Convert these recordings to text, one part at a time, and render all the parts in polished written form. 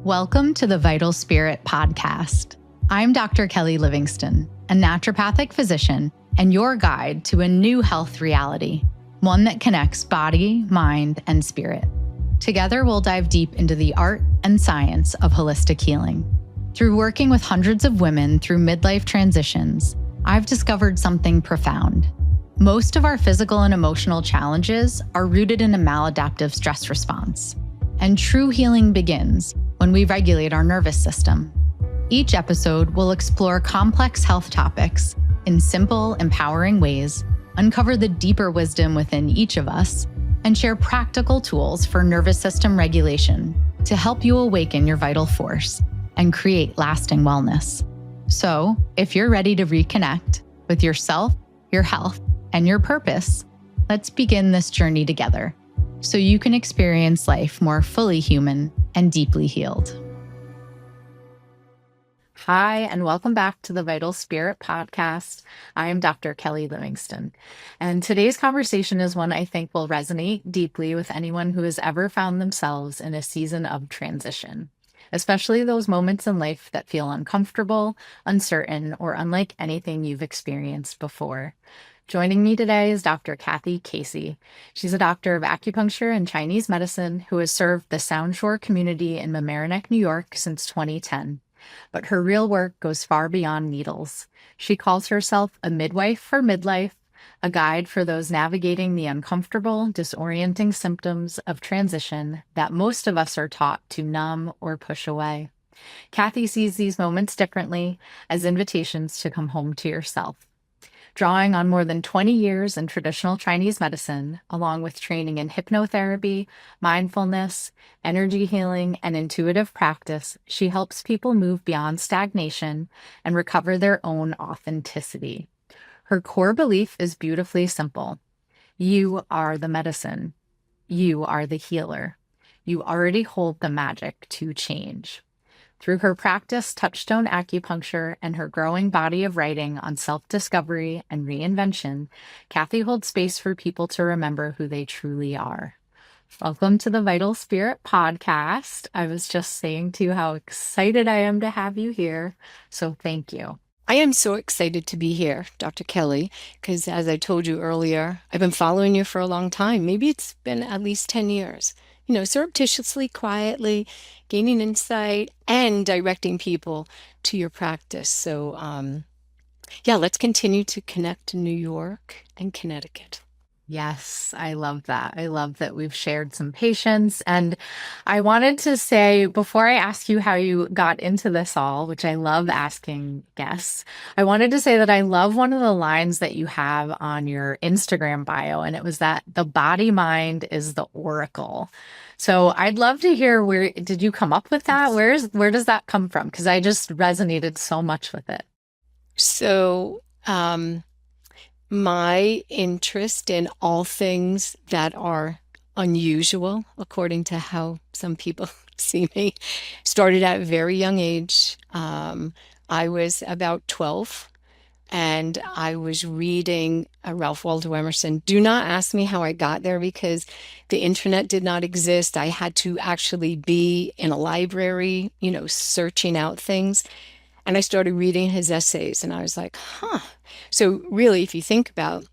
Welcome to the Vital Spirit podcast. I'm Dr. Kelly Livingston, a naturopathic physician and your guide to a new health reality, one that connects body, mind, and spirit. Together, we'll dive deep into the art and science of holistic healing. Through working with hundreds of women through midlife transitions, I've discovered something profound. Most of our physical and emotional challenges are rooted in a maladaptive stress response. And true healing begins when we regulate our nervous system. Each episode will explore complex health topics in simple, empowering ways, uncover the deeper wisdom within each of us, and share practical tools for nervous system regulation to help you awaken your vital force and create lasting wellness. So, if you're ready to reconnect with yourself, your health, and your purpose, let's begin this journey together so you can experience life more fully human and deeply healed. Hi, and welcome back to the Vital Spirit podcast. I am Dr. Kelly Livingston, and today's conversation is one I think will resonate deeply with anyone who has ever found themselves in a season of transition, especially those moments in life that feel uncomfortable, uncertain, or unlike anything you've experienced before. Joining me today is Dr. C.Ht. She's a doctor of acupuncture and Chinese medicine who has served the Sound Shore community in Mamaroneck, New York since 2010. But her real work goes far beyond needles. She calls herself a midwife for midlife, a guide for those navigating the uncomfortable, disorienting symptoms of transition that most of us are taught to numb or push away. Kathy sees these moments differently as invitations to come home to yourself. Drawing on more than 20 years in traditional Chinese medicine, along with training in hypnotherapy, mindfulness, energy healing, and intuitive practice, she helps people move beyond stagnation and recover their own authenticity. Her core belief is beautifully simple. You are the medicine. You are the healer. You already hold the magic to change. Through her practice, Touchstone Acupuncture, and her growing body of writing on self-discovery and reinvention, Kathy holds space for people to remember who they truly are. Welcome to the Vital Spirit podcast. I was just saying to you how excited I am to have you here, so thank you. I am so excited to be here, Dr. Kelly, because as I told you earlier, I've been following you for a long time. Maybe it's been at least 10 years. Surreptitiously, quietly, gaining insight and directing people to your practice. So, let's continue to connect New York and Connecticut. Yes, I love that. I love that we've shared some patience. And I wanted to say, before I ask you how you got into this all, which I love asking guests, I wanted to say that I love one of the lines that you have on your Instagram bio, and it was that the body mind is the oracle. So I'd love to hear, where did you come up with that? Where does that come from? Because I just resonated so much with it. So, my interest in all things that are unusual, according to how some people see me, started at a very young age. I was about 12, and I was reading Ralph Waldo Emerson. Do not ask me how I got there because the internet did not exist. I had to actually be in a library, searching out things. And I started reading his essays, and I was like, So really, if you think about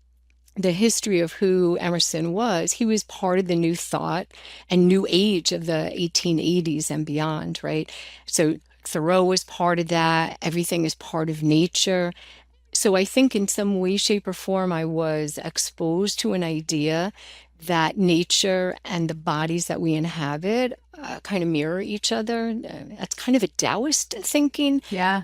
the history of who Emerson was, he was part of the New Thought and New Age of the 1880s and beyond, right? So Thoreau was part of that. Everything is part of nature. So I think in some way, shape, or form, I was exposed to an idea that nature and the bodies that we inhabit kind of mirror each other. That's kind of a Taoist thinking. Yeah.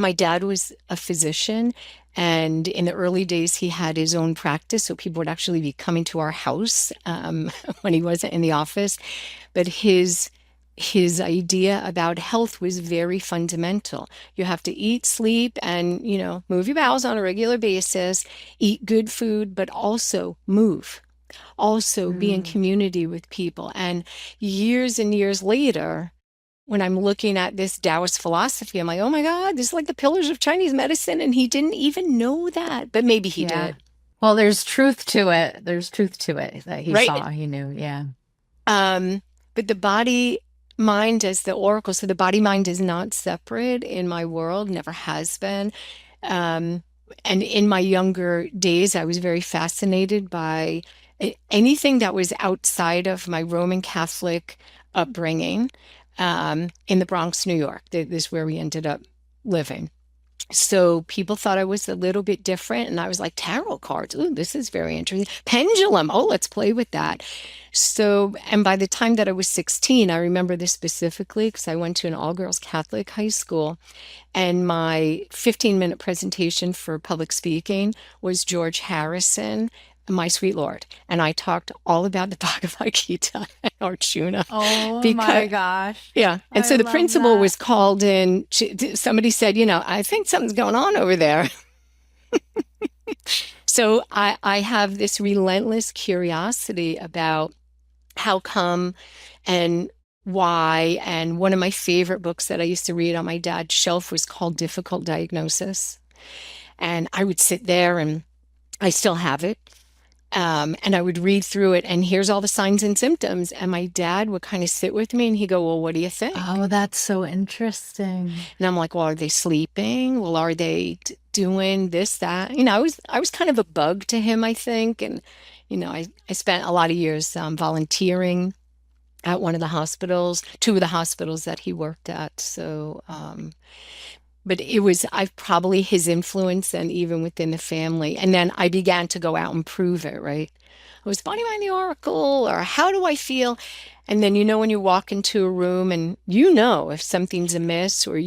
My dad was a physician, and in the early days, he had his own practice. So people would actually be coming to our house when he wasn't in the office. But his idea about health was very fundamental. You have to eat, sleep, and, move your bowels on a regular basis, eat good food, but also move. Also be in community with people. And years and years later, when I'm looking at this Taoist philosophy, I'm like, oh my God, this is like the pillars of Chinese medicine. And he didn't even know that, but maybe he did. Well, there's truth to it. There's truth to it that he Right. saw, he knew. Yeah. But the body mind as the oracle. So the body mind is not separate in my world, never has been. Um, and in my younger days, I was very fascinated by anything that was outside of my Roman Catholic upbringing, in the Bronx, New York. This is where we ended up living. So people thought I was a little bit different, and I was like, tarot cards. Ooh, this is very interesting. Pendulum. Oh, let's play with that. So, and by the time that I was 16, I remember this specifically because I went to an all-girls Catholic high school, and my 15-minute presentation for public speaking was George Harrison, My Sweet Lord. And I talked all about the Bhagavad Gita and Arjuna Oh because my gosh. yeah. And I so the love principal that. was called in. Somebody said, I think something's going on over there. So I have this relentless curiosity about how come and why. And one of my favorite books that I used to read on my dad's shelf was called Difficult Diagnosis. And I would sit there, and I still have it. And I would read through it, and here's all the signs and symptoms. And my dad would kind of sit with me and he'd go, well, what do you think? Oh, that's so interesting. And I'm like, well, are they sleeping? Well, are they doing this, that? I was kind of a bug to him, I think. And, I spent a lot of years volunteering at one of the hospitals, two of the hospitals that he worked at. So, but I probably his influence and even within the family. And then I began to go out and prove it, right? I was body mind the oracle, or how do I feel? And then, when you walk into a room and if something's amiss, or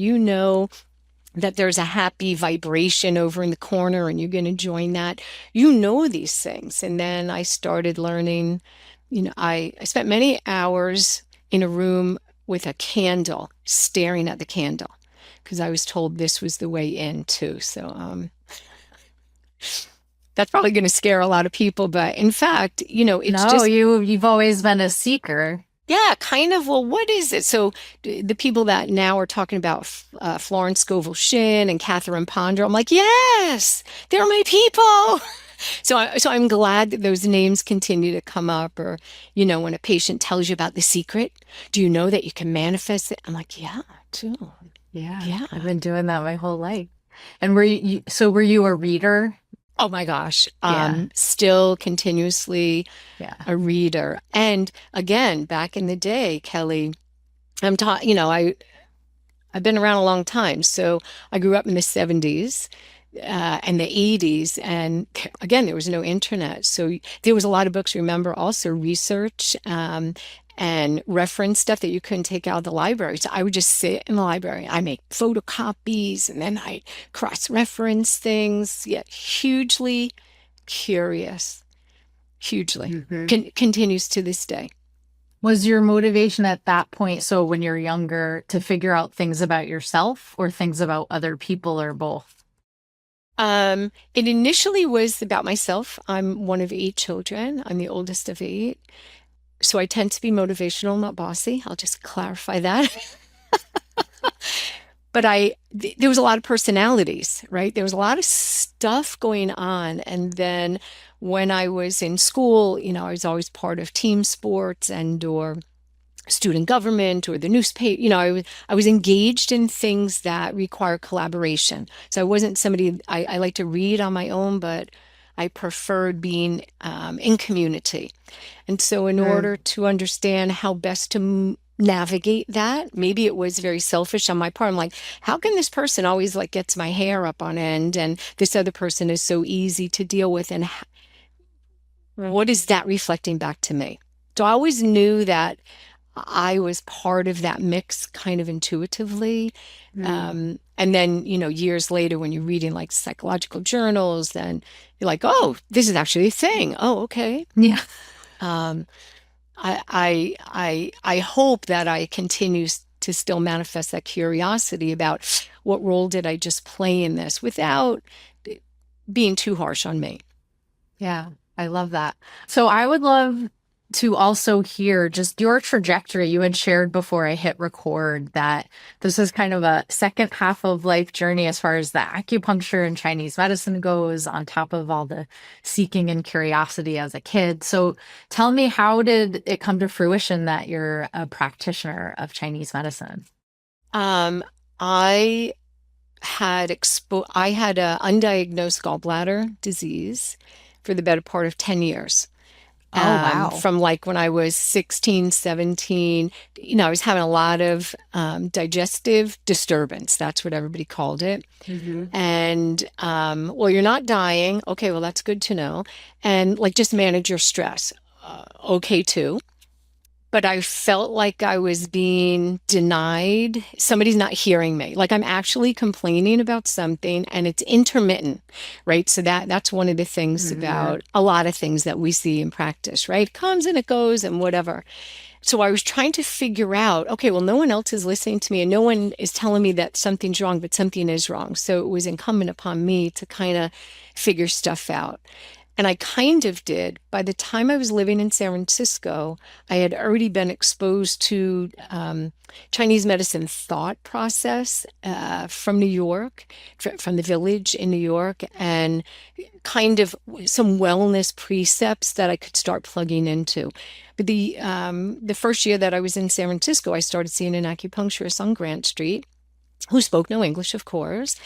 that there's a happy vibration over in the corner and you're going to join that, these things. And then I started learning, I spent many hours in a room with a candle, staring at the candle, because I was told this was the way in too. So that's probably going to scare a lot of people, but in fact, it's No, just you've always been a seeker. yeah, kind of. Well, what is it? So the people that now are talking about Florence Scovel Shinn and Catherine Ponder, I'm like, yes, they're my people. So I'm glad that those names continue to come up. Or, when a patient tells you about the secret, do you know that you can manifest it? I'm like, yeah, too. Yeah, Yeah. I've been doing that my whole life. And were you a reader? Oh my gosh. Yeah. Still continuously Yeah. a reader. And again, back in the day, Kelly, I'm taught, I've been around a long time. So I grew up in the 70s and the 80s. And again, there was no internet. So there was a lot of books, remember, also research and reference stuff that you couldn't take out of the library. So I would just sit in the library. I make photocopies, and then I cross-reference things. Yeah, hugely curious, hugely. Continues to this day. Was your motivation at that point, so when you're younger, to figure out things about yourself or things about other people, or both? It initially was about myself. I'm one of 8 children. I'm the oldest of 8. So I tend to be motivational, not bossy. I'll just clarify that. But there was a lot of personalities, right? There was a lot of stuff going on. And then when I was in school, I was always part of team sports or student government or the newspaper. I was engaged in things that require collaboration. So I wasn't somebody, I like to read on my own, but I preferred being in community. And so in order to understand how best to navigate that, maybe it was very selfish on my part. I'm like, how can this person always gets my hair up on end, and this other person is so easy to deal with? And what is that reflecting back to me? So I always knew that I was part of that mix kind of intuitively. And then, years later, when you're reading psychological journals, then you're like, oh, this is actually a thing. Oh, okay. Yeah. I hope that I continue to still manifest that curiosity about what role did I just play in this without being too harsh on me. Yeah, I love that. So I would love to also hear just your trajectory. You had shared before I hit record that this is kind of a second half of life journey as far as the acupuncture and Chinese medicine goes, on top of all the seeking and curiosity as a kid. So tell me, how did it come to fruition that you're a practitioner of Chinese medicine? Um, I I had a undiagnosed gallbladder disease for the better part of 10 years. Oh, wow. From like when I was 16, 17, I was having a lot of digestive disturbance. That's what everybody called it. Hmm. And well, you're not dying. Okay, well, that's good to know. And like just manage your stress. Okay, too. But I felt like I was being denied. Somebody's not hearing me. Like I'm actually complaining about something and it's intermittent, right? So that's one of the things Hmm. about a lot of things that we see in practice, right? It comes and it goes and whatever. So I was trying to figure out, okay, well, no one else is listening to me and no one is telling me that something's wrong, but something is wrong. So it was incumbent upon me to kind of figure stuff out. And I kind of did. By the time I was living in San Francisco, I had already been exposed to Chinese medicine thought process from New York, from the village in New York, and kind of some wellness precepts that I could start plugging into. But the first year that I was in San Francisco, I started seeing an acupuncturist on Grant Street who spoke no English, of course.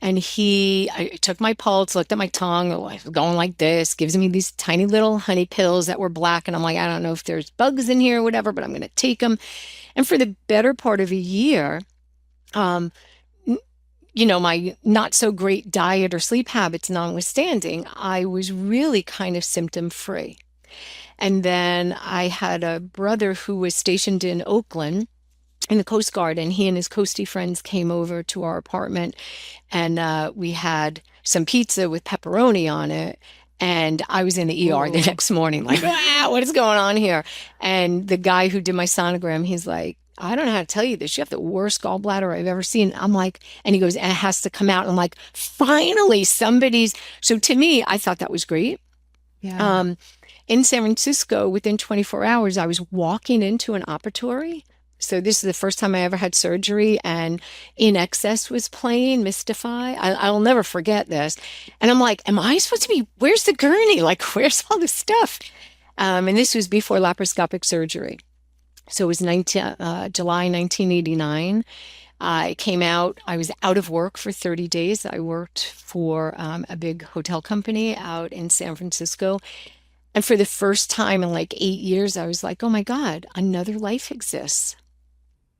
And I took my pulse, looked at my tongue, oh, I was going like this, gives me these tiny little honey pills that were black. And I'm like, I don't know if there's bugs in here or whatever, but I'm going to take them. And for the better part of a year, um, my not so great diet or sleep habits notwithstanding, I was really kind of symptom free. And then I had a brother who was stationed in Oakland in the Coast Guard, and he and his coastie friends came over to our apartment, and we had some pizza with pepperoni on it. And I was in the ER the Ooh. next morning, like, ah, what is going on here? And the guy who did my sonogram, he's like, I don't know how to tell you this. You have the worst gallbladder I've ever seen. I'm like, and he goes, and it has to come out. I'm like, finally, somebody's. So to me, I thought that was great. Yeah. Um, in San Francisco, within 24 hours, I was walking into an operatory. So this is the first time I ever had surgery, and In Excess was playing Mystify. I'll never forget this. And I'm like, am I supposed to be, where's the gurney? Like, where's all this stuff? And this was before laparoscopic surgery. So it was July 1989. I came out, I was out of work for 30 days. I worked for a big hotel company out in San Francisco. And for the first time in like 8 years, I was like, oh my God, another life exists.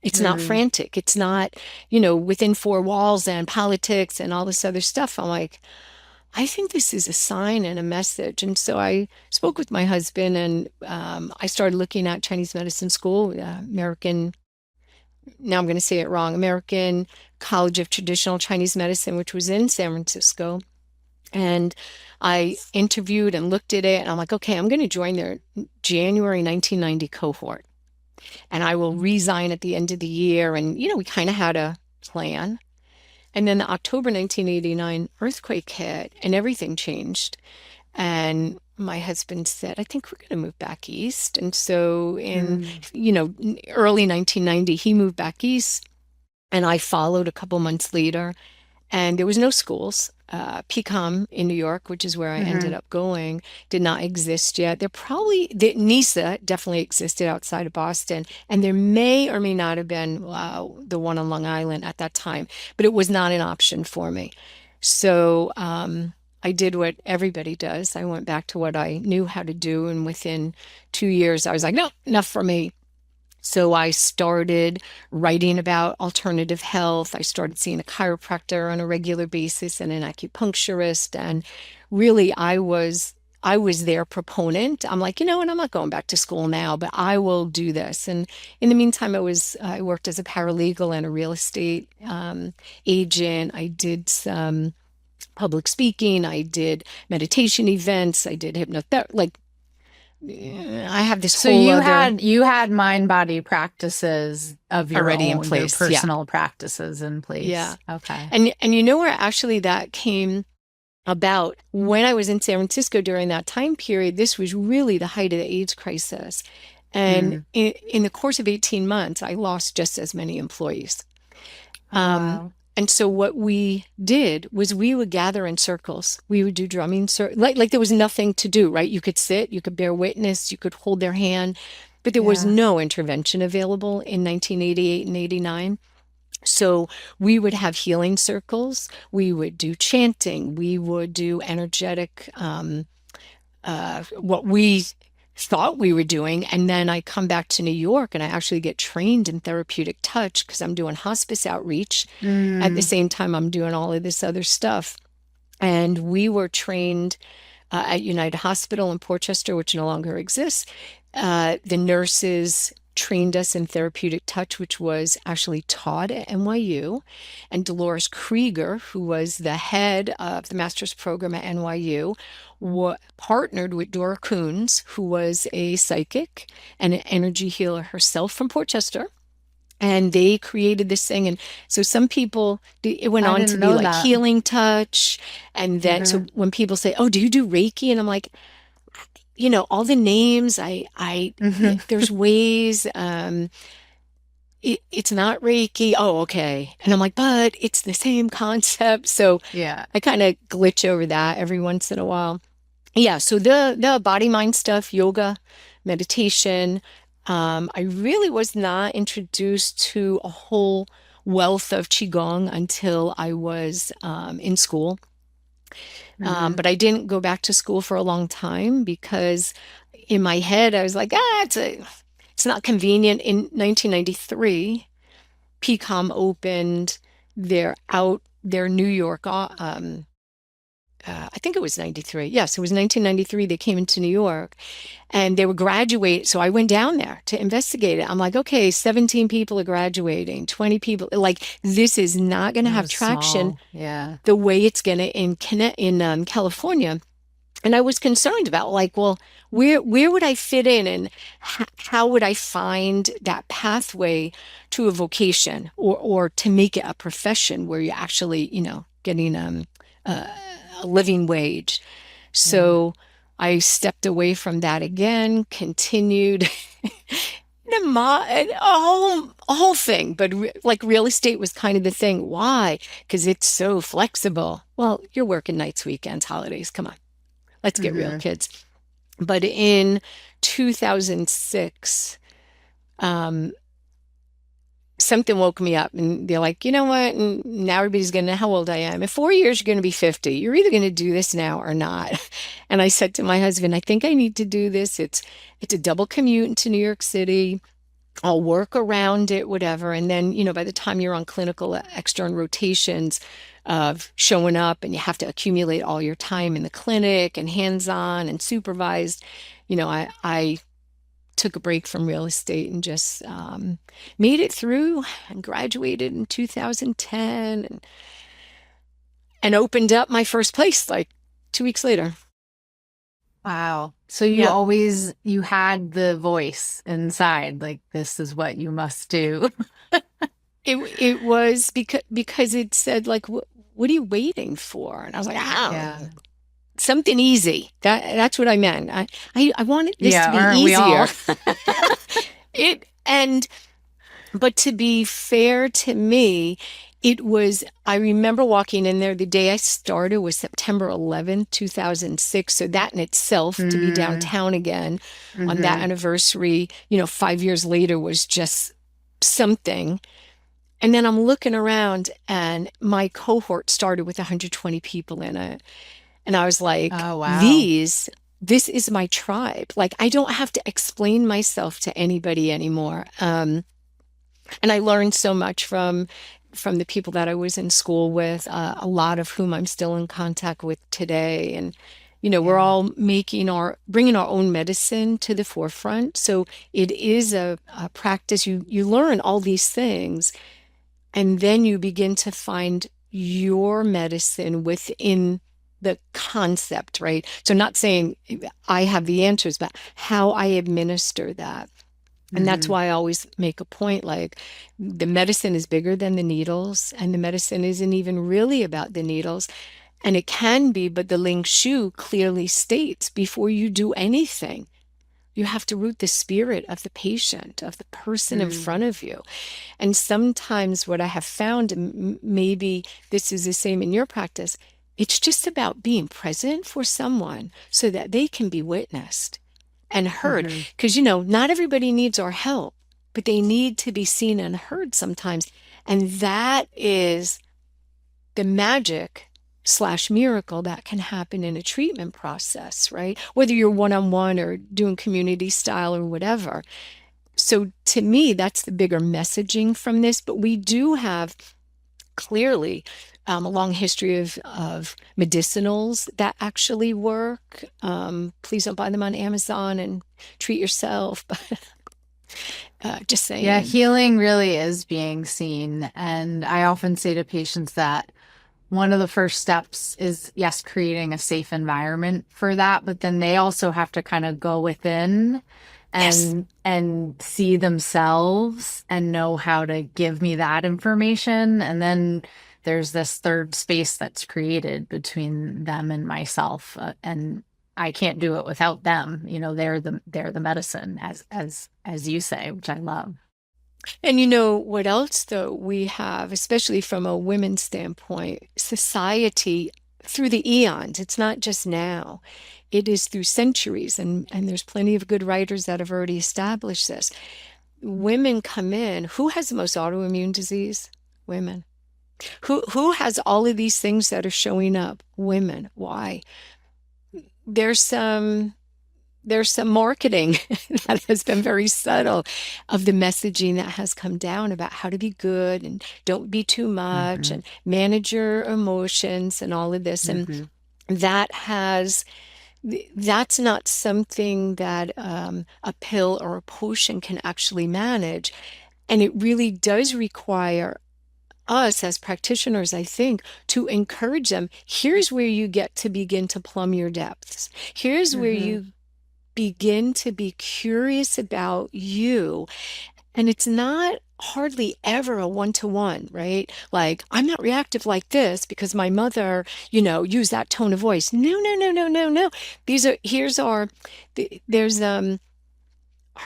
It's not Hmm. frantic. It's not, within four walls and politics and all this other stuff. I'm like, I think this is a sign and a message. And so I spoke with my husband and I started looking at Chinese medicine school, now I'm going to say it wrong, American College of Traditional Chinese Medicine, which was in San Francisco. And I interviewed and looked at it, and I'm like, okay, I'm going to join their January 1990 cohort, and I will resign at the end of the year. And, we kind of had a plan. And then the October 1989 earthquake hit, and everything changed. And my husband said, I think we're going to move back east. And so in, Hmm. early 1990, he moved back east, and I followed a couple months later. And there was no schools. PCOM in New York, which is where I ended Hmm. up going, did not exist yet. The NISA definitely existed outside of Boston, and there may or may not have been the one on Long Island at that time, but it was not an option for me. So I did what everybody does. I went back to what I knew how to do, and within 2 years, I was like, no, enough for me. So I started writing about alternative health. I started seeing a chiropractor on a regular basis and an acupuncturist. And really, I was their proponent. I'm like, and I'm not going back to school now, but I will do this. And in the meantime, I worked as a paralegal and a real estate agent. I did some public speaking. I did meditation events. I did hypnotherapy. Like I have this So whole you other had mind body practices of your already in own, your place. Yeah. personal practices in Yeah. place. Okay. And where actually that came about when I was in San Francisco during that time period. This was really the height of the AIDS crisis. And Mm. in the course of 18 months, I lost just as many employees. Oh, Um, wow. and so what we did was we would gather in circles. We would do drumming, like there was nothing to do, right? You could sit, you could bear witness, you could hold their hand, but there was Yeah. no intervention available in 1988 and 89. So we would have healing circles. We would do chanting. We would do energetic, what we thought we were doing. And then I come back to New York and I actually get trained in therapeutic touch because I'm doing hospice outreach. At the Mm. same time, I'm doing all of this other stuff. And we were trained at United Hospital in Portchester, which no longer exists. The nurses trained us in therapeutic touch, which was actually taught at NYU. And Dolores Krieger, who was the head of the master's program at NYU, partnered with Dora Coons, who was a psychic and an energy healer herself from Portchester. And they created this thing. And so some people, it went I on to didn't be know like that. healing touch. And then, so Hmm. when people say, "Oh, do you do Reiki?" And I'm like, all the names, Hmm. there's ways, it's not Reiki. Oh, okay. And I'm like, but it's the same concept. So Yeah. I kind of glitch over that every once in a while. Yeah. So the body mind stuff, yoga, meditation. I really was not introduced to a whole wealth of Qigong until I was in school. Hmm. But I didn't go back to school for a long time because in my head I was like, it's not convenient. In 1993, PCOM opened their New York, I think it was 93. Yes, it was 1993. They came into New York and they were graduating. So I went down there to investigate it. I'm like, okay, 17 people are graduating, 20 people. Like, this is not going to It have was traction small. Yeah. the way it's going to in California. And I was concerned about, like, well, where would I fit in, and how would I find that pathway to a vocation, or to make it a profession where you're actually, getting a, a living wage. Yeah. So I stepped away from that again, continued a whole thing, but like real estate was kind of the thing. Why? Because it's so flexible. Well, you're working nights, weekends, holidays. Come on. Let's get real, Hmm. kids. But in 2006, um, something woke me up, and they're like, you know what? And now everybody's going to know how old I am. In 4 years, you're going to be 50. You're either going to do this now or not. And I said to my husband, I think I need to do this. It's a double commute into New York City. I'll work around it, whatever. And then, by the time you're on clinical extern rotations of showing up, and you have to accumulate all your time in the clinic and hands-on and supervised, I took a break from real estate and just made it through and graduated in 2010, and opened up my first place like 2 weeks later. Wow. So Yeah. you had the voice inside, like, this is what you must do. It was because it said, like, what are you waiting for? And I was like, Yeah. something easy. That's what I meant. I wanted this to Yeah. be Aren't we easier. all? It and But to be fair to me, I remember walking in there, the day I started was September 11th, 2006. So that in itself, to be Mm. downtown again on that Hmm. anniversary, 5 years later, was just something. And then I'm looking around, and my cohort started with 120 people in it. And I was like, Oh, wow. this is my tribe. Like, I don't have to explain myself to anybody anymore. And I learned so much from the people that I was in school with, a lot of whom I'm still in contact with today. And, we're Yeah. all bringing our own medicine to the forefront. So it is a practice. You learn all these things, and then you begin to find your medicine within the concept, right? So not saying I have the answers, but how I administer that. And that's Hmm. why I always make a point, like, the medicine is bigger than the needles, and the medicine isn't even really about the needles. And it can be, but the Ling Shu clearly states before you do anything, you have to root the spirit of the patient, of the person in front of you. And sometimes what I have found, and maybe this is the same in your practice, it's just about being present for someone so that they can be witnessed and heard. Mm-hmm. Because, not everybody needs our help, but they need to be seen and heard sometimes. And that is the magic / miracle that can happen in a treatment process, right? Whether you're one-on-one or doing community style or whatever. So to me, that's the bigger messaging from this. But we do have clearly a long history of medicinals that actually work. Please don't buy them on Amazon and treat yourself. But just Yeah, saying. healing really is being seen. And I often say to patients that one of the first steps is, yes, creating a safe environment for that, but then they also have to kind of go within Yes. and see themselves and know how to give me that information. And then there's this third space that's created between them and myself. And I can't do it without them. They're the medicine, as you say, which I love. And what else, though, we have, especially from a women's standpoint, society through the eons. It's not just now. It is through centuries. And there's plenty of good writers that have already established this. Women come in. Who has the most autoimmune disease? Women. Who has all of these things that are showing up? Women. Why? There's some marketing that has been very subtle of the messaging that has come down about how to be good and don't be too much and manage your emotions and all of this. And that's not something that a pill or a potion can actually manage. And it really does require us as practitioners, I think, to encourage them. Here's where you get to begin to plumb your depths. Here's where you begin to be curious about you. And it's not hardly ever a one-to-one, right? Like, I'm not reactive like this because my mother, used that tone of voice. No, no, no, no, no, no. There's her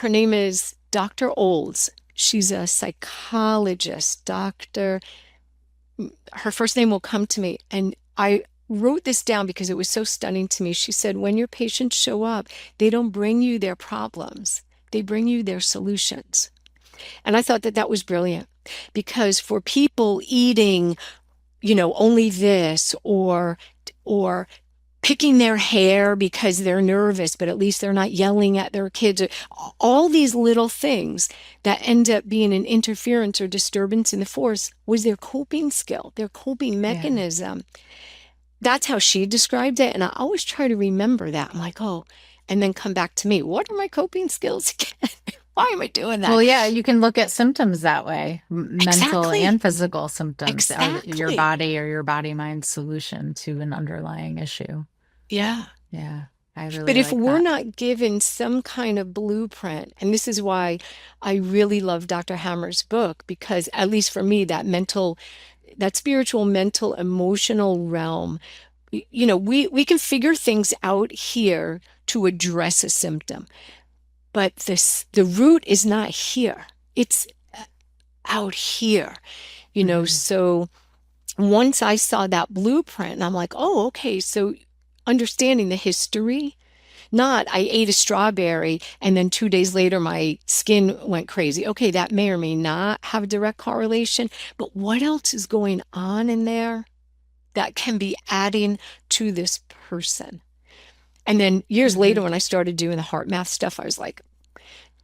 name is Dr. Olds. She's a psychologist, her first name will come to me. And I wrote this down because it was so stunning to me. She said, when your patients show up, they don't bring you their problems. They bring you their solutions. And I thought that was brilliant, because for people eating, only this or picking their hair because they're nervous, but at least they're not yelling at their kids, all these little things that end up being an interference or disturbance in the force was their coping skill, their coping mechanism. That's how she described it. And I always try to remember that. I'm like, oh, and then come back to me. What are my coping skills again? Why am I doing that? Well, yeah, you can look at symptoms that way, mental Exactly. and physical symptoms, Exactly. your body or your body-mind solution to an underlying issue. Yeah. Yeah, I really But if like we're that. not given some kind of blueprint, and this is why I really love Dr. Hammer's book, because at least for me, that spiritual, mental, emotional realm, we can figure things out here to address a symptom. But the root is not here. It's out here, So once I saw that blueprint, and I'm like, oh, okay. So understanding the history, not I ate a strawberry and then 2 days later my skin went crazy. Okay, that may or may not have a direct correlation, but what else is going on in there that can be adding to this person? And then years later, when I started doing the heart math stuff, I was like,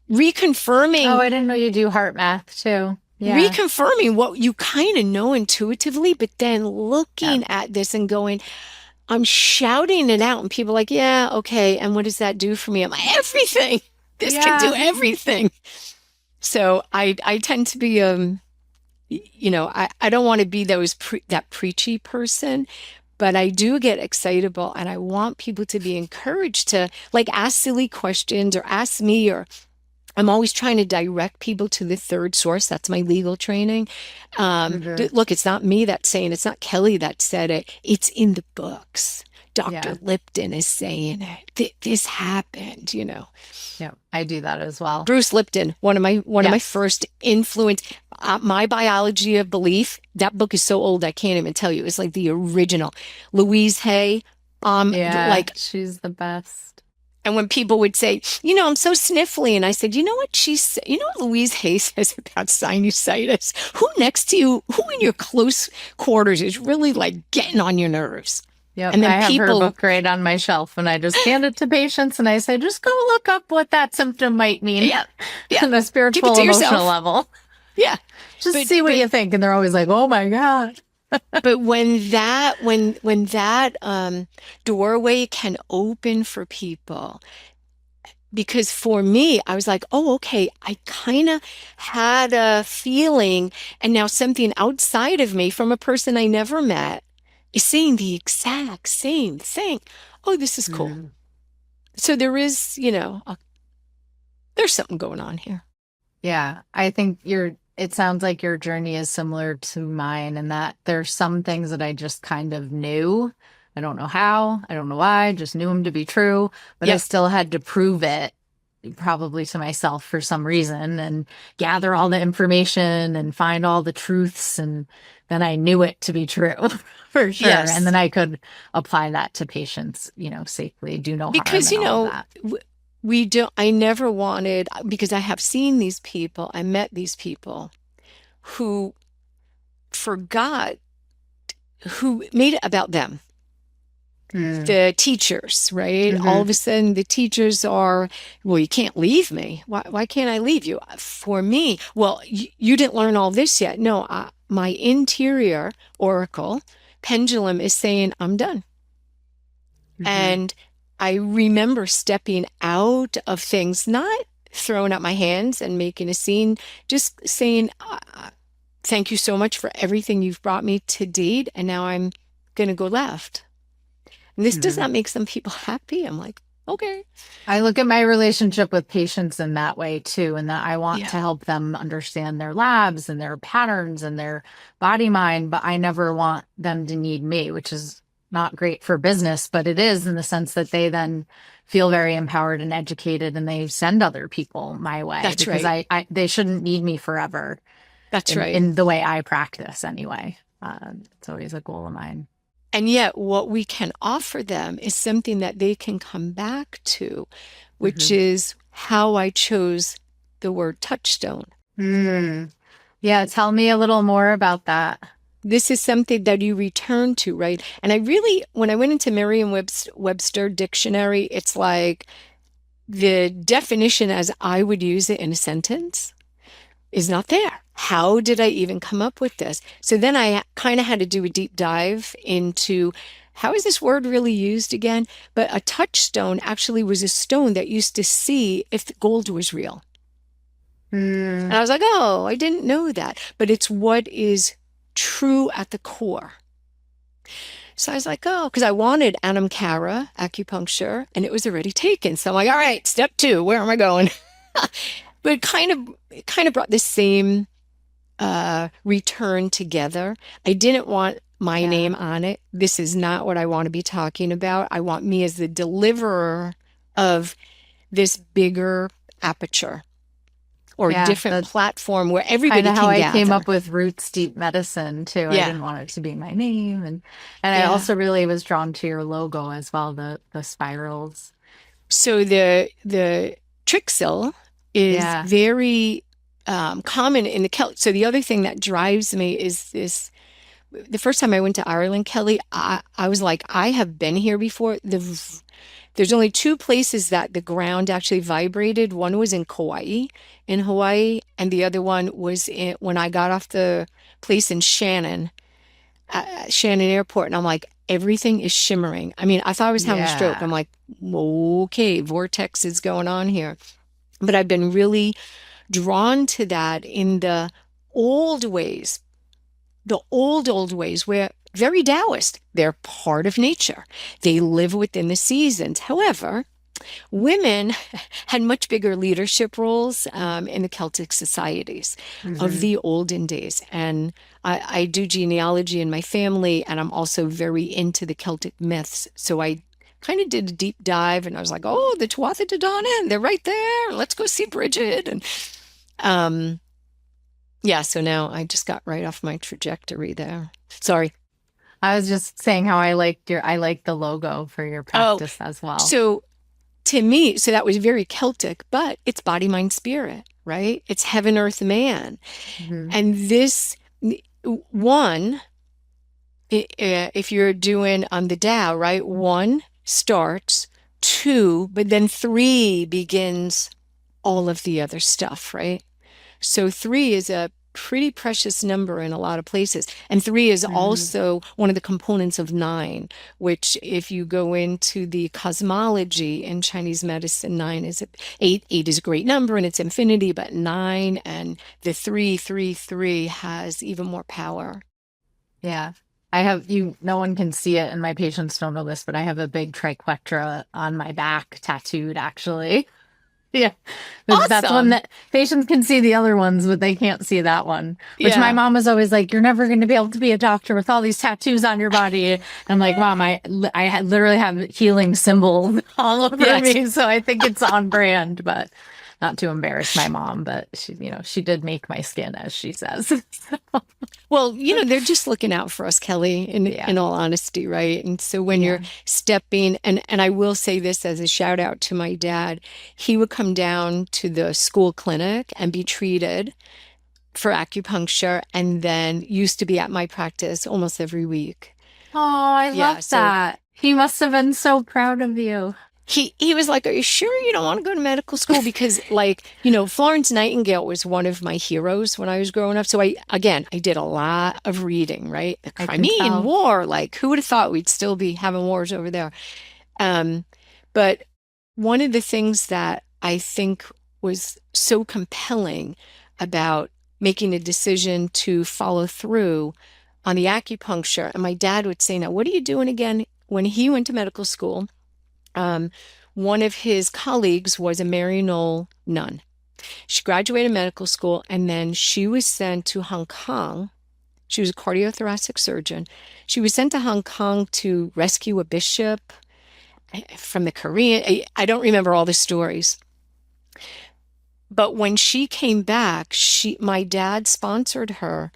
reconfirming. Oh, I didn't know you do heart math too. Yeah. Reconfirming what you kind of know intuitively, but then looking at this and going, I'm shouting it out, and people are like, yeah, okay. And what does that do for me? I'm like, everything. This can do everything. So I tend to be, I don't want to be that preachy person, but I do get excitable, and I want people to be encouraged to ask silly questions or ask me or I'm always trying to direct people to the third source. That's my legal training. Hmm. Look, it's not me that's saying, it's not Kelly that said it. It's in the books. Dr. Yeah. Lipton is saying it. This happened, you know. Yeah. I do that as well. Bruce Lipton, one of my Yes. first influence, My Biology of Belief. That book is so old I can't even tell you. It's like the original. Louise Hay, Yeah. like, She's the best. and when people would say, I'm so sniffly, and I said, you know what Louise Hay says about sinusitis? Who in your close quarters is really like getting on your nerves? Yep. And I then have her people, book right on my shelf and I just hand it to patients and I say, just go look up what that symptom might mean yeah, yeah, on a keep it spiritual, to emotional yourself. level. Yeah. Just But see what you think. And they're always like, oh my God. but when that doorway can open for people, because for me, I was like, oh, okay, I kind of had a feeling, and now something outside of me from a person I never met is saying the exact same thing. Oh, this is cool. Mm. So there is, there's something going on here. Yeah. I think it sounds like your journey is similar to mine in that there's some things that I just kind of knew. I don't know how, I don't know why, just knew them to be true, but I Yep, still had to prove it probably to myself for some reason and gather all the information and find all the truths. And then I knew it to be true for sure. And then yes. I could apply that to patients, safely, do no harm Because, and all of that. we don't, I never wanted, because I have seen these people, I met these people who forgot, who made it about them. Mm. The teachers, right? All Hmm. of a sudden, the teachers are, well, you can't leave me. Why can't I leave you? For me, well, you didn't learn all this yet. No, my interior oracle pendulum is saying, I'm done. Hmm. And I remember stepping out of things, not throwing up my hands and making a scene, just saying, thank you so much for everything you've brought me to date. And now I'm going to go left. And this does Hmm. not make some people happy. I'm like, okay. I look at my relationship with patients in that way too, and that I want Yeah, to help them understand their labs and their patterns and their body mind, but I never want them to need me, which is not great for business, but it is in the sense that they then feel very empowered and educated and they send other people my way that's because right. they shouldn't need me forever That's right. in the way I practice anyway. It's always a goal of mine. And yet, what we can offer them is something that they can come back to, which Hmm. is how I chose the word touchstone. Mm. Yeah, tell me a little more about that. This is something that you return to, right? And when I went into Merriam-Webster dictionary, it's like the definition as I would use it in a sentence is not there. How did I even come up with this? So then I kind of had to do a deep dive into how is this word really used again? But a touchstone actually was a stone that used to see if the gold was real. And Mm. I was like, oh, I didn't know that. But it's what is true at the core. So I was like, oh, because I wanted Anam Cara acupuncture and it was already taken. So I'm like, all right, step 2, where am I going? But it kind of brought the same return together. I didn't want my Yeah. name on it. This is not what I want to be talking about. I want me as the deliverer of this bigger aperture or Yeah. different That's platform where kind everybody of how can I came gather. up with roots deep medicine too. I Yeah, didn't want it to be my name. And I yeah. also really was drawn to your logo as well, the spirals. So the Trixel is Yeah. very common in the Celtic. So the other thing that drives me is this. The first time I went to Ireland, Kelly, I was like, I have been here before. There's only 2 places that the ground actually vibrated. One was in Hawaii, and the other one was when I got off the place in Shannon, Shannon Airport, and I'm like, everything is shimmering. I mean, I thought I was having a stroke. I'm Yeah. like, okay, vortex is going on here. But I've been really drawn to that in the old ways, the old ways where very Taoist, they're part of nature. They live within the seasons. However, women had much bigger leadership roles in the Celtic societies of Hmm. the olden days. And I do genealogy in my family, and I'm also very into the Celtic myths. So I kind of did a deep dive, and I was like, oh, the Tuatha De Danann, they're right there. Let's go see Bridget. And um, yeah, so now I just got right off my trajectory there. Sorry. I was just saying how I like the logo for your Oh, practice as well. so to me, so that was very Celtic, but it's body, mind, spirit, right? It's heaven, earth, man. Hmm. And this one, if you're doing on the Tao, right? One starts, two, but then three begins all of the other stuff, right? So three is a pretty precious number in a lot of places. And three is Hmm. also one of the components of nine, which if you go into the cosmology in Chinese medicine, nine is eight. Eight is a great number and it's infinity, but nine and the three has even more power. Yeah. I have no one can see it and my patients don't know this, but I have a big triquetra on my back tattooed actually. Yeah. That's one Awesome. that patients can see the other ones, but they can't see that one, which my Yeah. mom was always like, you're never going to be able to be a doctor with all these tattoos on your body. And I'm like, Mom, literally have healing symbols all over Yes. me. So I think it's on brand, but not to embarrass my mom, but she did make my skin, as she says. Well, they're just looking out for us, Kelly, Yeah. in all honesty, right? And so when you're Yeah. stepping, and I will say this as a shout out to my dad, he would come down to the school clinic and be treated for acupuncture, and then used to be at my practice almost every week. Oh, I Yeah, love so that. He must have been so proud of you. he was like, "Are you sure you don't want to go to medical school?" Because Florence Nightingale was one of my heroes when I was growing up. So I did a lot of reading, right? The I can Crimean tell. War, like who would have thought we'd still be having wars over there? Um, but one of the things that I think was so compelling about making a decision to follow through on the acupuncture, and my dad would say, "Now, what are you doing again?" When he went to medical school, um, one of his colleagues was a Maryknoll nun. She graduated medical school and then she was sent to Hong Kong. She was a cardiothoracic surgeon. She was sent to Hong Kong to rescue a bishop from the Korean. I don't remember all the stories. But when she came back, my dad sponsored her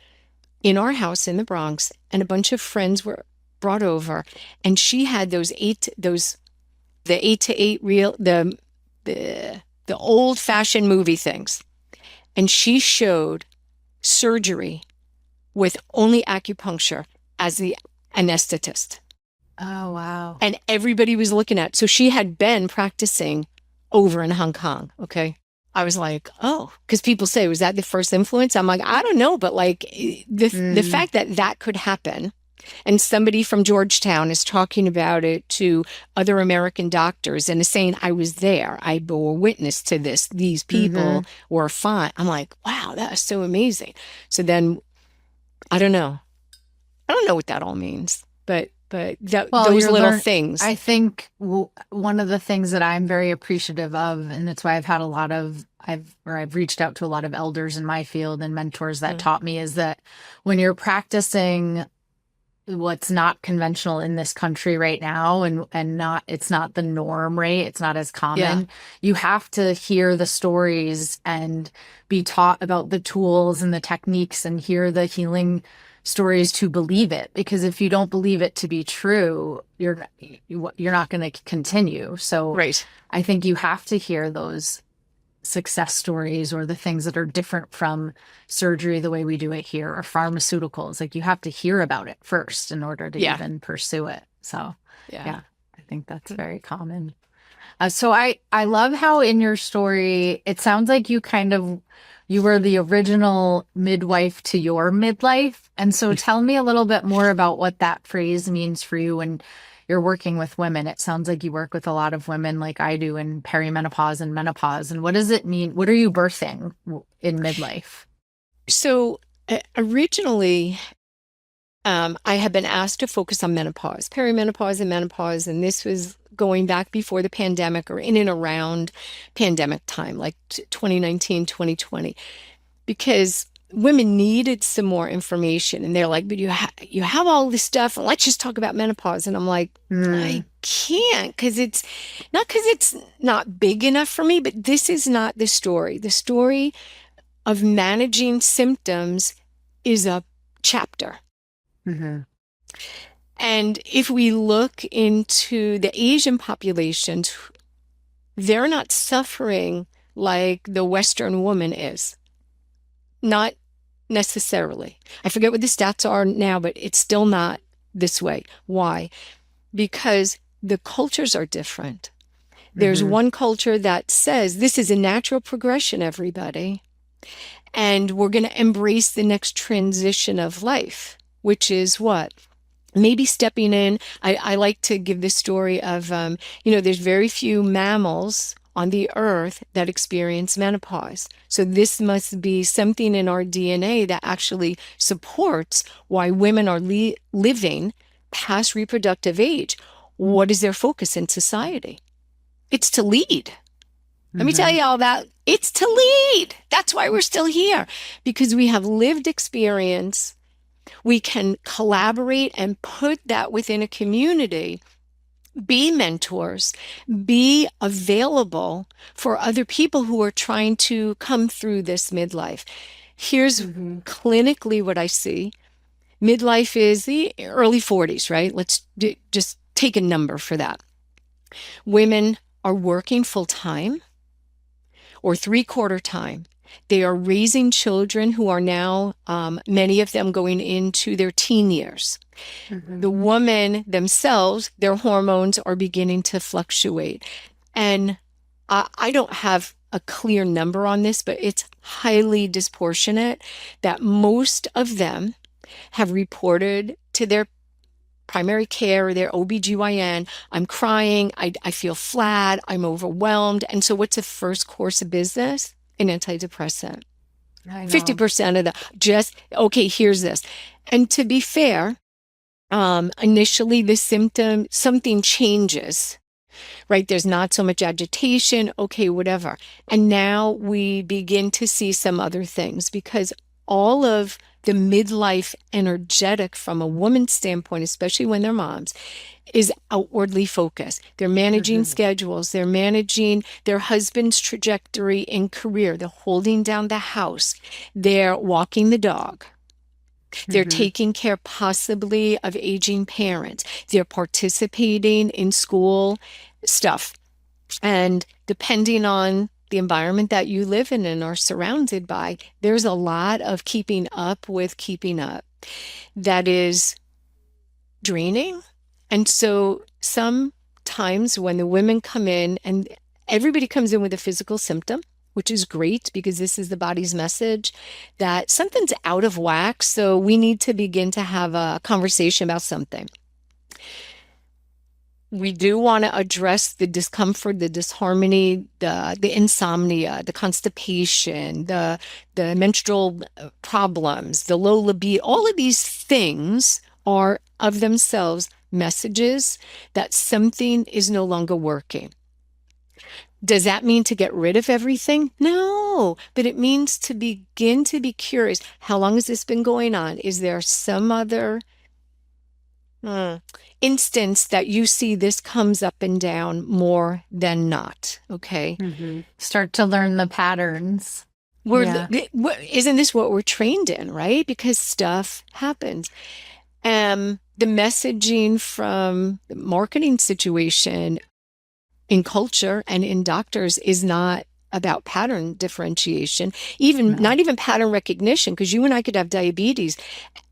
in our house in the Bronx, and a bunch of friends were brought over, and she had the 8 to 8 reel, the old fashioned movie things. And she showed surgery with only acupuncture as the anesthetist. Oh, wow. And everybody was looking at. So she had been practicing over in Hong Kong. Okay. I was like, oh, because people say, was that the first influence? I'm like, I don't know, but like the Mm, fact that that could happen, and somebody from Georgetown is talking about it to other American doctors and is saying, I was there, I bore witness to this. These hmm. people were fine. I'm like, wow, that is so amazing. So then I don't know. I don't know what that all means, but Well, those you're little learn. things. I think one of the things that I'm very appreciative of, and that's why I've had a lot of I've reached out to a lot of elders in my field and mentors that Mm, taught me is that when you're practicing what's not conventional in this country right now and not it's not the norm, right? It's not as yeah, common. You have to hear the stories and be taught about the tools and the techniques and hear the healing stories to believe it, because if you don't believe it to be true, you're not going to continue. So right. I think you have to hear those success stories or the things that are different from surgery the way we do it here or pharmaceuticals. Like you have to hear about it first in order to Yeah, even pursue it. So yeah. yeah, I think that's very common. So I love how in your story it sounds like you were the original midwife to your midlife. And so tell me a little bit more about what that phrase means for you when you're working with women. It sounds like you work with a lot of women like I do in perimenopause and menopause. And what does it mean? What are you birthing in midlife? So originally, I have been asked to focus on menopause, perimenopause and menopause, and this was going back before the pandemic or in and around pandemic time, like 2019, 2020, because women needed some more information. And they're like, but you have all this stuff, and let's just talk about menopause. And I'm like, I Mm, can't, because it's not big enough for me, but this is not the story. The story of managing symptoms is a chapter. mhm, And if we look into the Asian populations, they're not suffering like the Western woman is. Not necessarily. I forget what the stats are now, but it's still not this way. Why? Because the cultures are different. There's mhm, one culture that says this is a natural progression, everybody, and we're going to embrace the next transition of life, which is what? Maybe stepping in. I like to give this story of, there's very few mammals on the earth that experience menopause. So this must be something in our DNA that actually supports why women are living past reproductive age. What is their focus in society? It's to lead. Let me tell mhm, you all that. It's to lead. That's why we're still here, because we have lived experience. We can collaborate and put that within a community, be mentors, be available for other people who are trying to come through this midlife. Here's mhm, clinically what I see. Midlife is the early 40s, right? Let's just take a number for that. Women are working full time or three-quarter time. They are raising children who are now, many of them going into their teen years. mhm, The woman themselves, their hormones are beginning to fluctuate. And I don't have a clear number on this, but it's highly disproportionate that most of them have reported to their primary care or their OBGYN, I'm crying, I feel flat, I'm overwhelmed. And so what's the first course of business? An antidepressant. I know. 50% of the just, okay, here's this. And to be fair, initially the symptom, something changes, right? There's not so much agitation, okay, whatever. And now we begin to see some other things because all of the midlife energetic from a woman's standpoint, especially when they're moms, is outwardly focused. They're managing Mhm, schedules, they're managing their husband's trajectory in career, they're holding down the house, they're walking the dog. They're mhm, taking care possibly of aging parents. They're participating in school stuff. And depending on the environment that you live in and are surrounded by, there's a lot of keeping up with keeping up that is draining. And so sometimes when the women come in, and everybody comes in with a physical symptom, which is great because this is the body's message that something's out of whack. So we need to begin to have a conversation about something. We do want to address the discomfort, the disharmony, the insomnia, the constipation, the menstrual problems, the low libido. All of these things are of themselves messages that something is no longer working. Does that mean to get rid of everything? No, but it means to begin to be curious. How long has this been going on? Is there some other Hmm. instance that you see this comes up and down more than not? Okay. mhm. Start to learn the patterns. We're, Yeah. isn't this what we're trained in, right? Because stuff happens. The messaging from the marketing situation in culture and in doctors is not about pattern differentiation, even No. not even pattern recognition, because you and I could have diabetes,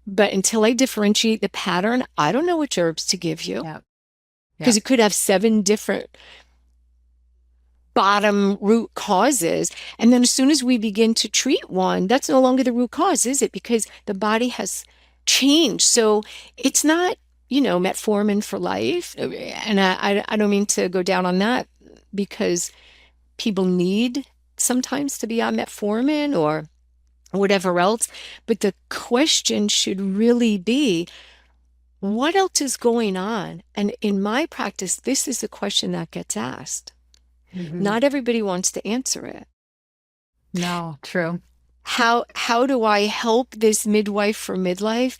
but until I differentiate the pattern, I don't know which herbs to give you Yeah. because Yeah. it could have seven different bottom root causes. And then as soon as we begin to treat one, that's no longer the root cause, is it? Because the body has changed. So it's not, metformin for life. And I don't mean to go down on that because people need sometimes to be on metformin or whatever else. But the question should really be, what else is going on? And in my practice, this is a question that gets asked. Mhm. Not everybody wants to answer it. No, true. How do I help this midwife for midlife?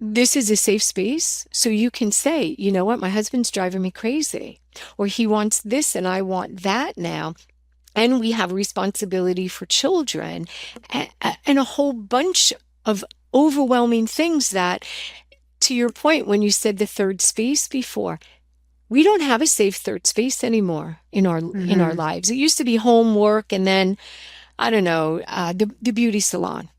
This is a safe space. So you can say, you know what, my husband's driving me crazy, or he wants this and I want that now. And we have responsibility for children and a whole bunch of overwhelming things that, to your point, when you said the third space before, we don't have a safe third space anymore in our Hmm. lives. It used to be homework, and then I don't know, the beauty salon.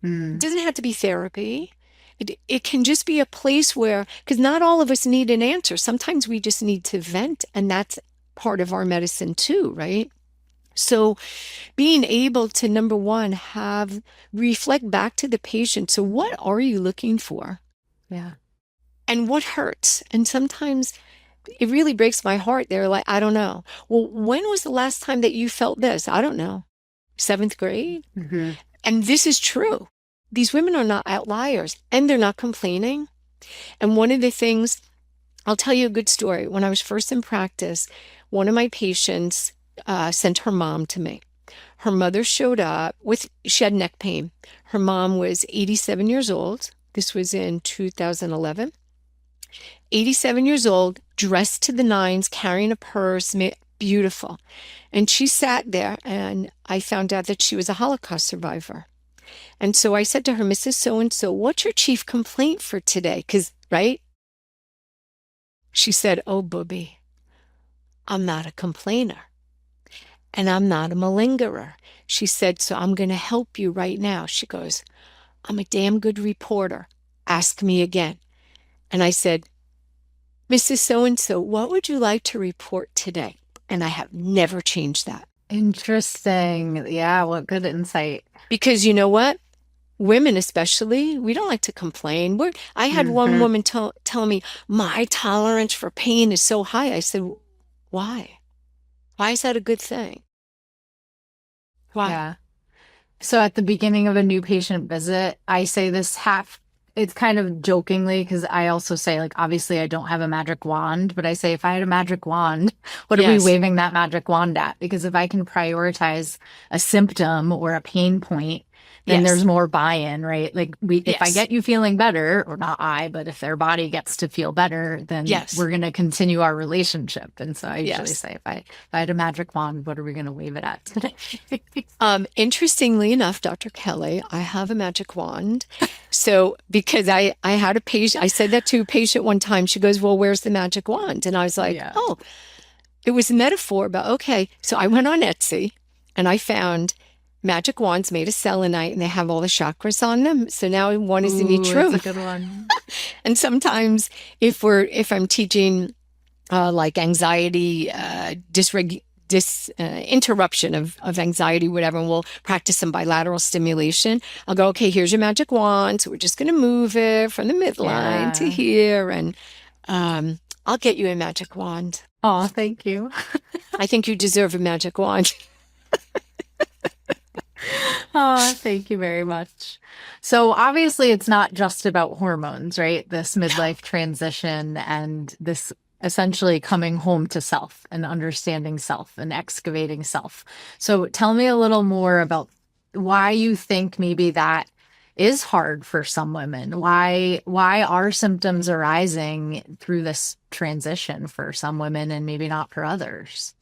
It Mm. doesn't have to be therapy. It can just be a place where, because not all of us need an answer. Sometimes we just need to vent, and that's part of our medicine too, right? So being able to, number one, have reflect back to the patient. So what are you looking for? Yeah. And what hurts? And sometimes it really breaks my heart. They're like, I don't know. Well, when was the last time that you felt this? I don't know. Seventh grade? Hmm. And this is true. These women are not outliers and they're not complaining. And one of the things, I'll tell you a good story. When I was first in practice, one of my patients sent her mom to me. Her mother showed up she had neck pain. Her mom was 87 years old. This was in 2011. 87 years old, dressed to the nines, carrying a purse, beautiful. And she sat there, and I found out that she was a Holocaust survivor. And so I said to her, Mrs. So and so, what's your chief complaint for today? Because, right? She said, oh, booby, I'm not a complainer and I'm not a malingerer. She said, so I'm going to help you right now. She goes, I'm a damn good reporter. Ask me again. And I said, Mrs. So and so, what would you like to report today? And I have never changed that. Interesting. Yeah, what good insight. Because you know what? Women especially, we don't like to complain. I had one Hmm. woman tell me, my tolerance for pain is so high. I said, why? Why is that a good thing? Why? Yeah. So at the beginning of a new patient visit, I say this half, it's kind of jokingly because I also say, like, obviously I don't have a magic wand, but I say, if I had a magic wand, what are we Yes. waving that magic wand at? Because if I can prioritize a symptom or a pain point, then Yes. there's more buy-in, right? Like if I Yes. get you feeling better, or not I, but if their body gets to feel better, then Yes. we're going to continue our relationship. And so I usually Yes. say, if I had a magic wand, what are we going to wave it at today? Interestingly enough, Dr. Kelly, I have a magic wand. So because I had a patient, I said that to a patient one time. She goes, well, where's the magic wand? And I was like, Yeah. oh, it was a metaphor, but okay. So I went on Etsy and I found magic wands made of selenite and they have all the chakras on them. So now one is in Ooh, each that's a room. good one. And sometimes if I'm teaching like anxiety, interruption of anxiety, whatever, and we'll practice some bilateral stimulation. I'll go, okay, here's your magic wand. So we're just going to move it from the midline to Yeah. here. And I'll get you a magic wand. Oh, thank you. I think you deserve a magic wand. Oh, thank you very much. So obviously it's not just about hormones, right? This midlife transition and this essentially coming home to self and understanding self and excavating self. So tell me a little more about why you think maybe that is hard for some women. Why are symptoms arising through this transition for some women and maybe not for others?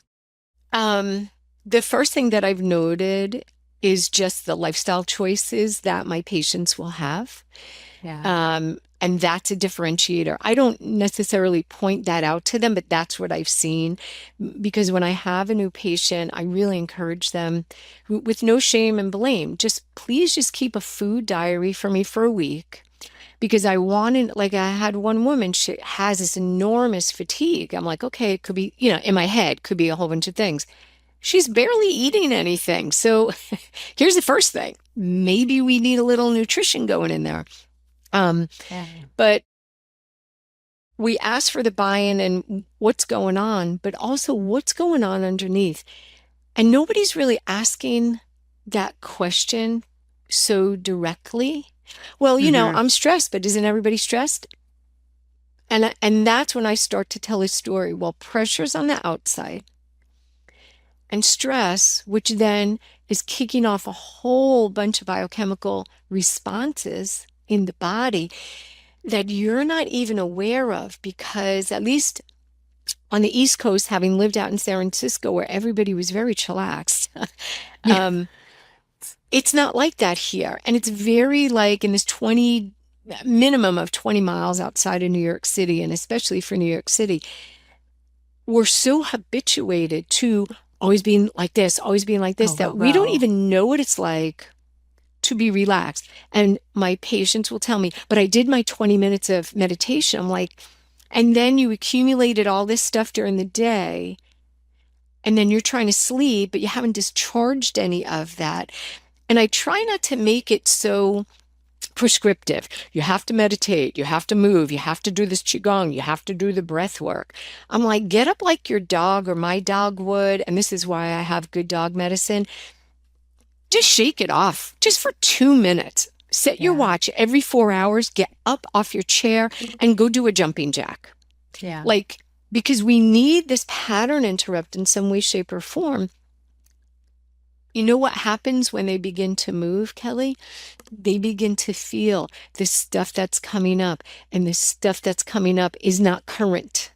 Um, the first thing that I've noted is just the lifestyle choices that my patients will have. Yeah. And that's a differentiator. I don't necessarily point that out to them, but that's what I've seen. Because when I have a new patient, I really encourage them with no shame and blame. Please just keep a food diary for me for a week. Because I wanted, like I had one woman, she has this enormous fatigue. I'm like, okay, it could be, in my head, could be a whole bunch of things. She's barely eating anything. So here's the first thing. Maybe we need a little nutrition going in there. Yeah. But we ask for the buy-in and what's going on, but also what's going on underneath. And nobody's really asking that question so directly. Well, Hmm. I'm stressed, but isn't everybody stressed? And that's when I start to tell a story. Well, pressure's on the outside and stress, which then is kicking off a whole bunch of biochemical responses in the body that you're not even aware of, because at least on the East Coast, having lived out in San Francisco where everybody was very chillaxed, Yeah. um, it's not like that here. And it's very like in this 20 minimum of 20 miles outside of New York City, and especially for New York City, we're so habituated to always being like this, Go, go, that we don't go. even know what it's like to be relaxed. And my patients will tell me, but I did my 20 minutes of meditation. I'm like, and then you accumulated all this stuff during the day, and then you're trying to sleep, but you haven't discharged any of that. And I try not to make it so prescriptive. You have to meditate, you have to move, you have to do this qigong, you have to do the breath work. I'm like, get up like your dog or my dog would. And this is why I have good dog medicine. Just shake it off just for 2 minutes. Set your Yeah. watch every 4 hours, get up off your chair and go do a jumping jack. Yeah. Like, because we need this pattern interrupt in some way, shape, or form. You know what happens when they begin to move, Kelly? They begin to feel this stuff that's coming up, and this stuff that's coming up is not current.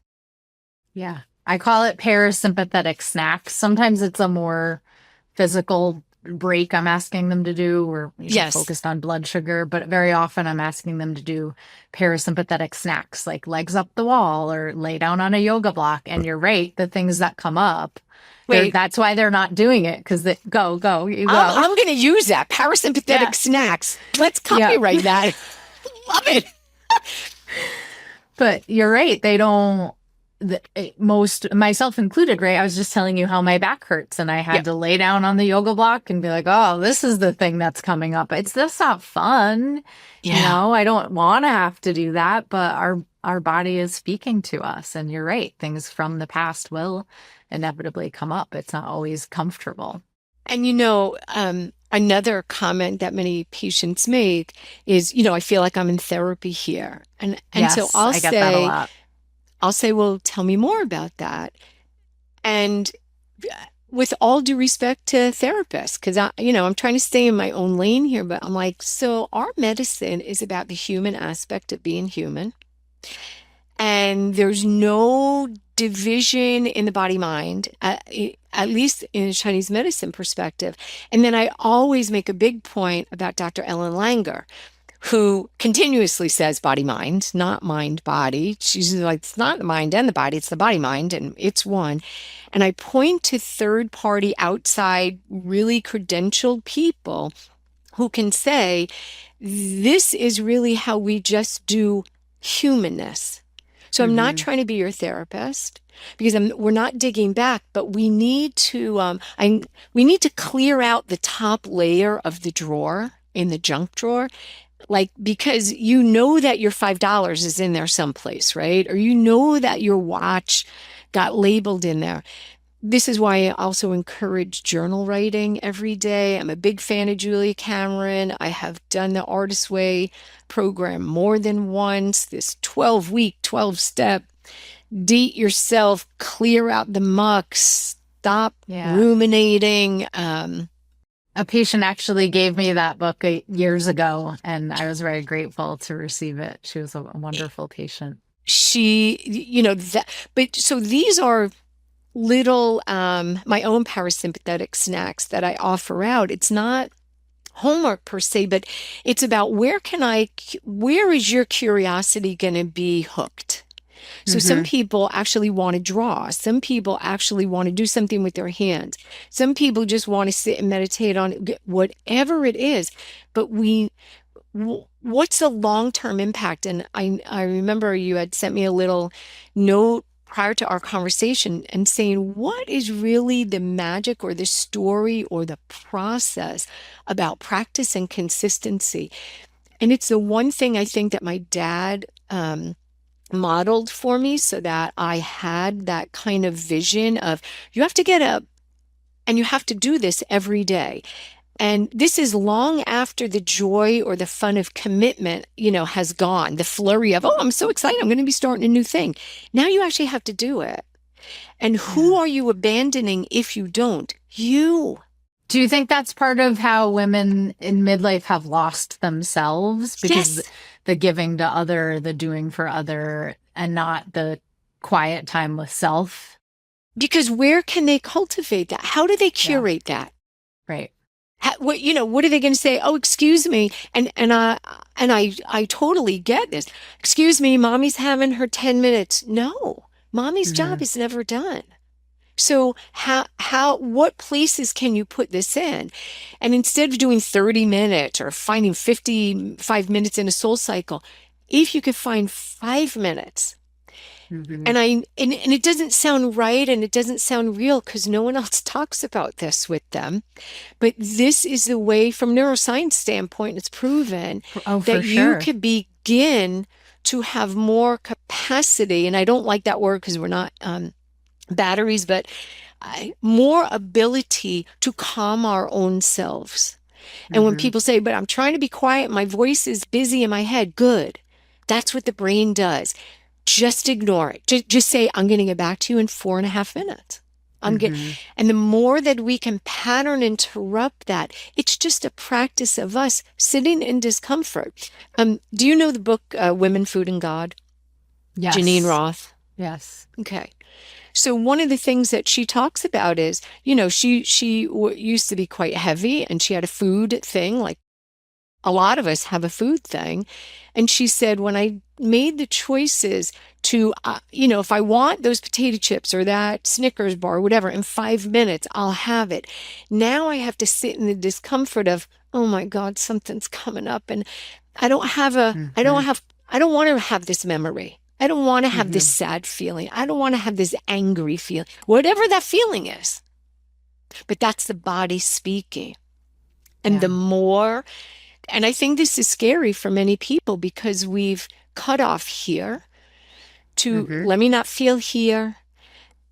Yeah. I call it parasympathetic snacks. Sometimes it's a more physical break I'm asking them to do, or Yes. focused on blood sugar, but very often I'm asking them to do parasympathetic snacks like legs up the wall or lay down on a yoga block. And you're right, the things that come up, Wait, that's why they're not doing it, because they you go. I'm going to use that parasympathetic Yeah. snacks. Let's Yeah. copyright that. Love it. But you're right. They don't, most, myself included, right? I was just telling you how my back hurts and I Yeah. had to lay down on the yoga block and be like, oh, this is the thing that's coming up. That's not fun. Yeah. I don't want to have to do that, but our body is speaking to us. And you're right. Things from the past will inevitably come up. It's not always comfortable. And another comment that many patients make is, I feel like I'm in therapy here. And so Yes, I get that a lot. I'll say, well, tell me more about that. And with all due respect to therapists, because I'm trying to stay in my own lane here, but I'm like, so our medicine is about the human aspect of being human. And there's no division in the body mind, at least in a Chinese medicine perspective. And then I always make a big point about Dr. Ellen Langer, who continuously says body mind, not mind body. She's like, it's not the mind and the body, it's the body mind, and it's one. And I point to third party outside, really credentialed people who can say, this is really how we just do humanness. So I'm not Hmm. trying to be your therapist, because we're not digging back, but we need to we need to clear out the top layer of the drawer in the junk drawer, like, because that your $5 is in there someplace, right? Or that your watch got labeled in there. This is why I also encourage journal writing every day. I'm a big fan of Julia Cameron. I have done the Artist Way program more than once, this 12-week, 12-step, date yourself, clear out the muck, stop Yeah. ruminating. A patient actually gave me that book years ago, and I was very grateful to receive it. She was a wonderful patient. But so these are little, my own parasympathetic snacks that I offer out. It's not homework per se, but it's about where is your curiosity going to be hooked? So some Hmm. people actually want to draw. Some people actually want to do something with their hands. Some people just want to sit and meditate on whatever it is. But what's the long-term impact? And I remember you had sent me a little note prior to our conversation and saying, what is really the magic or the story or the process about practice and consistency? And it's the one thing I think that my dad modeled for me, so that I had that kind of vision of, you have to get up and you have to do this every day. And this is long after the joy or the fun of commitment, has gone. The flurry of, oh, I'm so excited, I'm going to be starting a new thing. Now you actually have to do it. And who Yeah. are you abandoning if you don't? You. Do you think that's part of how women in midlife have lost themselves? Because Yes. the giving to other, the doing for other, and not the quiet time with self? Because where can they cultivate that? How do they Yeah. curate that? Right. What are they going to say? Oh, excuse me. And I totally get this. Excuse me, mommy's having her 10 minutes. No, mommy's job Hmm. is never done. So what places can you put this in? And instead of doing 30 minutes or finding 55 minutes in a soul cycle, if you could find 5 minutes, Hmm. and it doesn't sound right and it doesn't sound real because no one else talks about this with them. But this is the way, from neuroscience standpoint, it's proven Oh, for that you sure. could begin to have more capacity. And I don't like that word because we're not batteries, but more ability to calm our own selves. And when Hmm. people say, but I'm trying to be quiet, my voice is busy in my head, good. That's what the brain does. Just ignore it. Just say, I'm going to get back to you in 4.5 minutes. Hmm. And the more that we can pattern interrupt that, it's just a practice of us sitting in discomfort. Do you know the book Women, Food, and God? Janine Yes. Roth. Yes. Okay. So one of the things that she talks about is, she used to be quite heavy and she had a food thing, like a lot of us have a food thing. And she said, when I made the choices to, if I want those potato chips or that Snickers bar, or whatever, in 5 minutes, I'll have it. Now I have to sit in the discomfort of, oh my God, something's coming up. And I don't have Hmm. I don't want to have this memory. I don't want to have this Hmm. sad feeling. I don't want to have this angry feeling, whatever that feeling is. But that's the body speaking. And the Yeah. more and I think this is scary for many people because we've cut off here to Hmm. let me not feel here.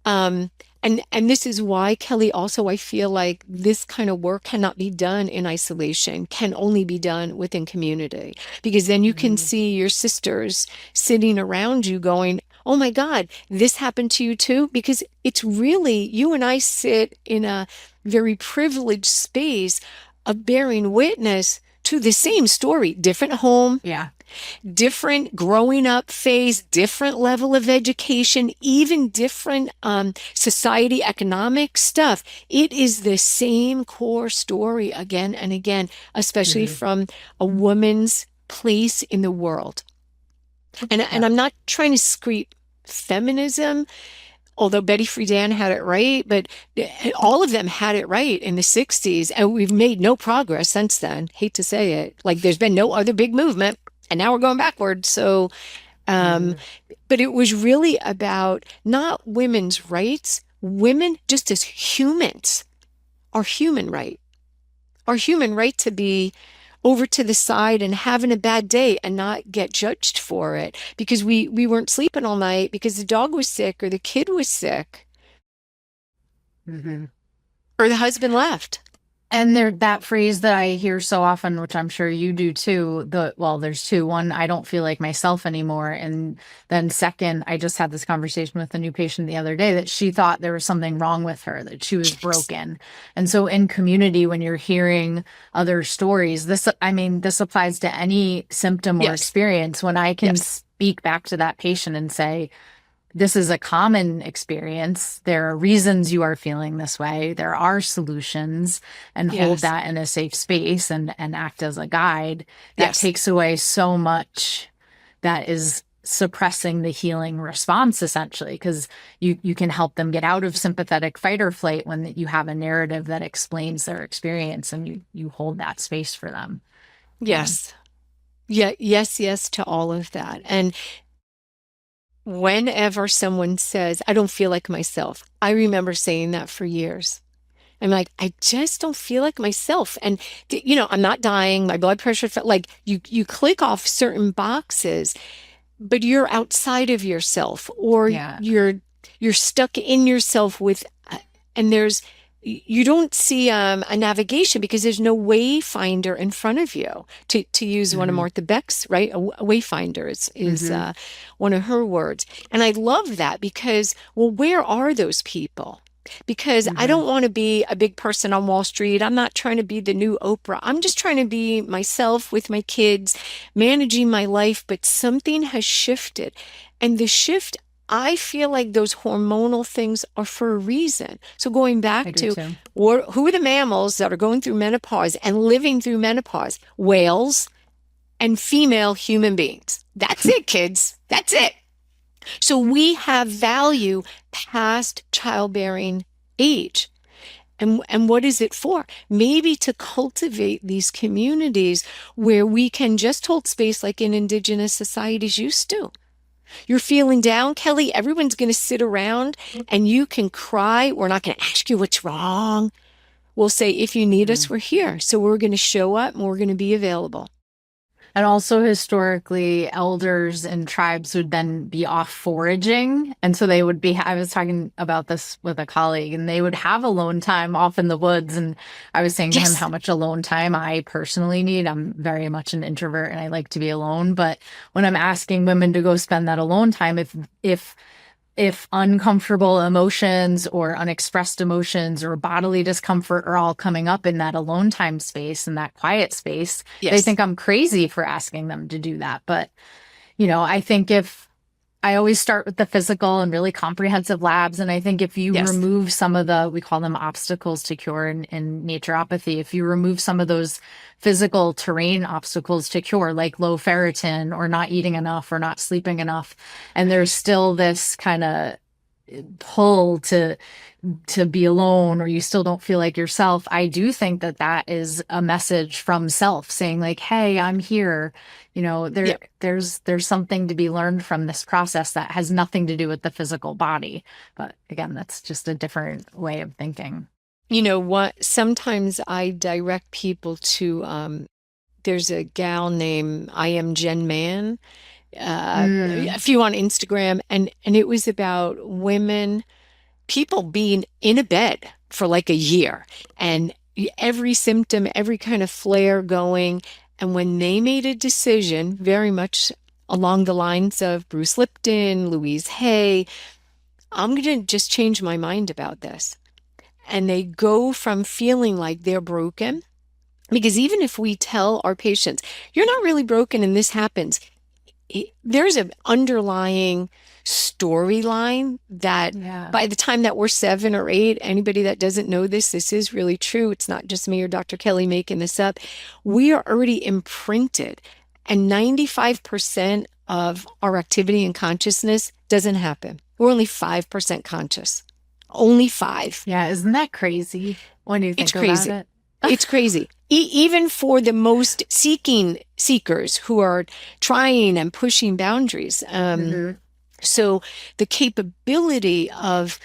Um, and this is why, Kelly, also I feel like this kind of work cannot be done in isolation, can only be done within community. Because then you can Hmm. see your sisters sitting around you going, oh my God, this happened to you too? Because it's really, you and I sit in a very privileged space of bearing witness to the same story, different home, Yeah. different growing up phase, different level of education, even different society economic stuff. It is the same core story again and again, especially Hmm. from a woman's place in the world. And Yeah. I'm not trying to scream feminism, although Betty Friedan had it right, but all of them had it right in the 60s, and we've made no progress since then. Hate to say it. Like there's been no other big movement, and now we're going backwards. So, um, Hmm. but it was really about not women's rights, women just as humans, our human right, our human right to be over to the side and having a bad day and not get judged for it because we weren't sleeping all night because the dog was sick or the kid was sick Hmm. or the husband left. And there, that phrase that I hear so often, which I'm sure you do too, well, there's two. One, I don't feel like myself anymore. And then second, I just had this conversation with a new patient the other day that she thought there was something wrong with her, that she was Yes. broken. And so in community, when you're hearing other stories, I mean, this applies to any symptom or Yes. experience. When I can Yes. speak back to that patient and say, this is a common experience. There are reasons you are feeling this way. There are solutions, and hold Yes. that in a safe space and act as a guide. That Yes. takes away so much that is suppressing the healing response essentially, because you can help them get out of sympathetic fight or flight when you have a narrative that explains their experience and you hold that space for them. Yeah. Yes. Yeah. Yes. Yes to all of that. And whenever someone says, I don't feel like myself, I remember saying that for years. I'm like, I just don't feel like myself. And, I'm not dying. My blood pressure, like you click off certain boxes, but you're outside of yourself or Yeah. you're stuck in yourself with, and you don't see a navigation because there's no wayfinder in front of you. To use one of Hmm. Martha Beck's, right? A wayfinder is Hmm. one of her words. And I love that because, well, where are those people? Because I Hmm. don't want to be a big person on Wall Street. I'm not trying to be the new Oprah. I'm just trying to be myself with my kids, managing my life. But something has shifted. And the shift, I feel like those hormonal things are for a reason. So going I back do to too. who are the mammals that are going through menopause and living through menopause? Whales and female human beings. That's it, kids. That's it. So we have value past childbearing age. And what is it for? Maybe to cultivate these communities where we can just hold space like in indigenous societies used to. You're feeling down, Kelly. Everyone's going to sit around and you can cry. We're not going to ask you what's wrong. We'll say, if you need us, we're here. So we're going to show up and we're going to be available. And also historically, elders and tribes would then be off foraging. And so they would be, I was talking about this with a colleague, and they would have alone time off in the woods. And I was saying to him Yes. how much alone time I personally need. I'm very much an introvert and I like to be alone. But when I'm asking women to go spend that alone time, if uncomfortable emotions or unexpressed emotions or bodily discomfort are all coming up in that alone time space and that quiet space, they Yes. think I'm crazy for asking them to do that. But, I think if I always start with the physical and really comprehensive labs. And I think if you Yes. remove some of the, we call them obstacles to cure in naturopathy, if you remove some of those physical terrain obstacles to cure, like low ferritin or not eating enough or not sleeping enough, and there's still this kind of pull to be alone, or you still don't feel like yourself, I do think that that is a message from self saying like, hey, I'm here. Yeah. There's something to be learned from this process that has nothing to do with the physical body. But again, that's just a different way of thinking. You know what? Sometimes I direct people to, there's a gal named I am Jen Man, a Mm, few on Instagram, and it was about women, people being in a bed for like a year and every symptom, every kind of flare going. And when they made a decision, very much along the lines of Bruce Lipton, Louise Hay, I'm going to just change my mind about this. And they go from feeling like they're broken, because even if we tell our patients, you're not really broken and this happens, there's an underlying storyline that yeah. by the time that we're 7 or 8, anybody that doesn't know this, this is really true. It's not just me or Dr. Kelly making this up. We are already imprinted, and 95% of our activity and consciousness doesn't happen. We're only 5% conscious. Only five. Yeah. Isn't that crazy when you It's think about crazy. it? It's crazy. Even for the most seekers who are trying and pushing boundaries. Hmm. So the capability of,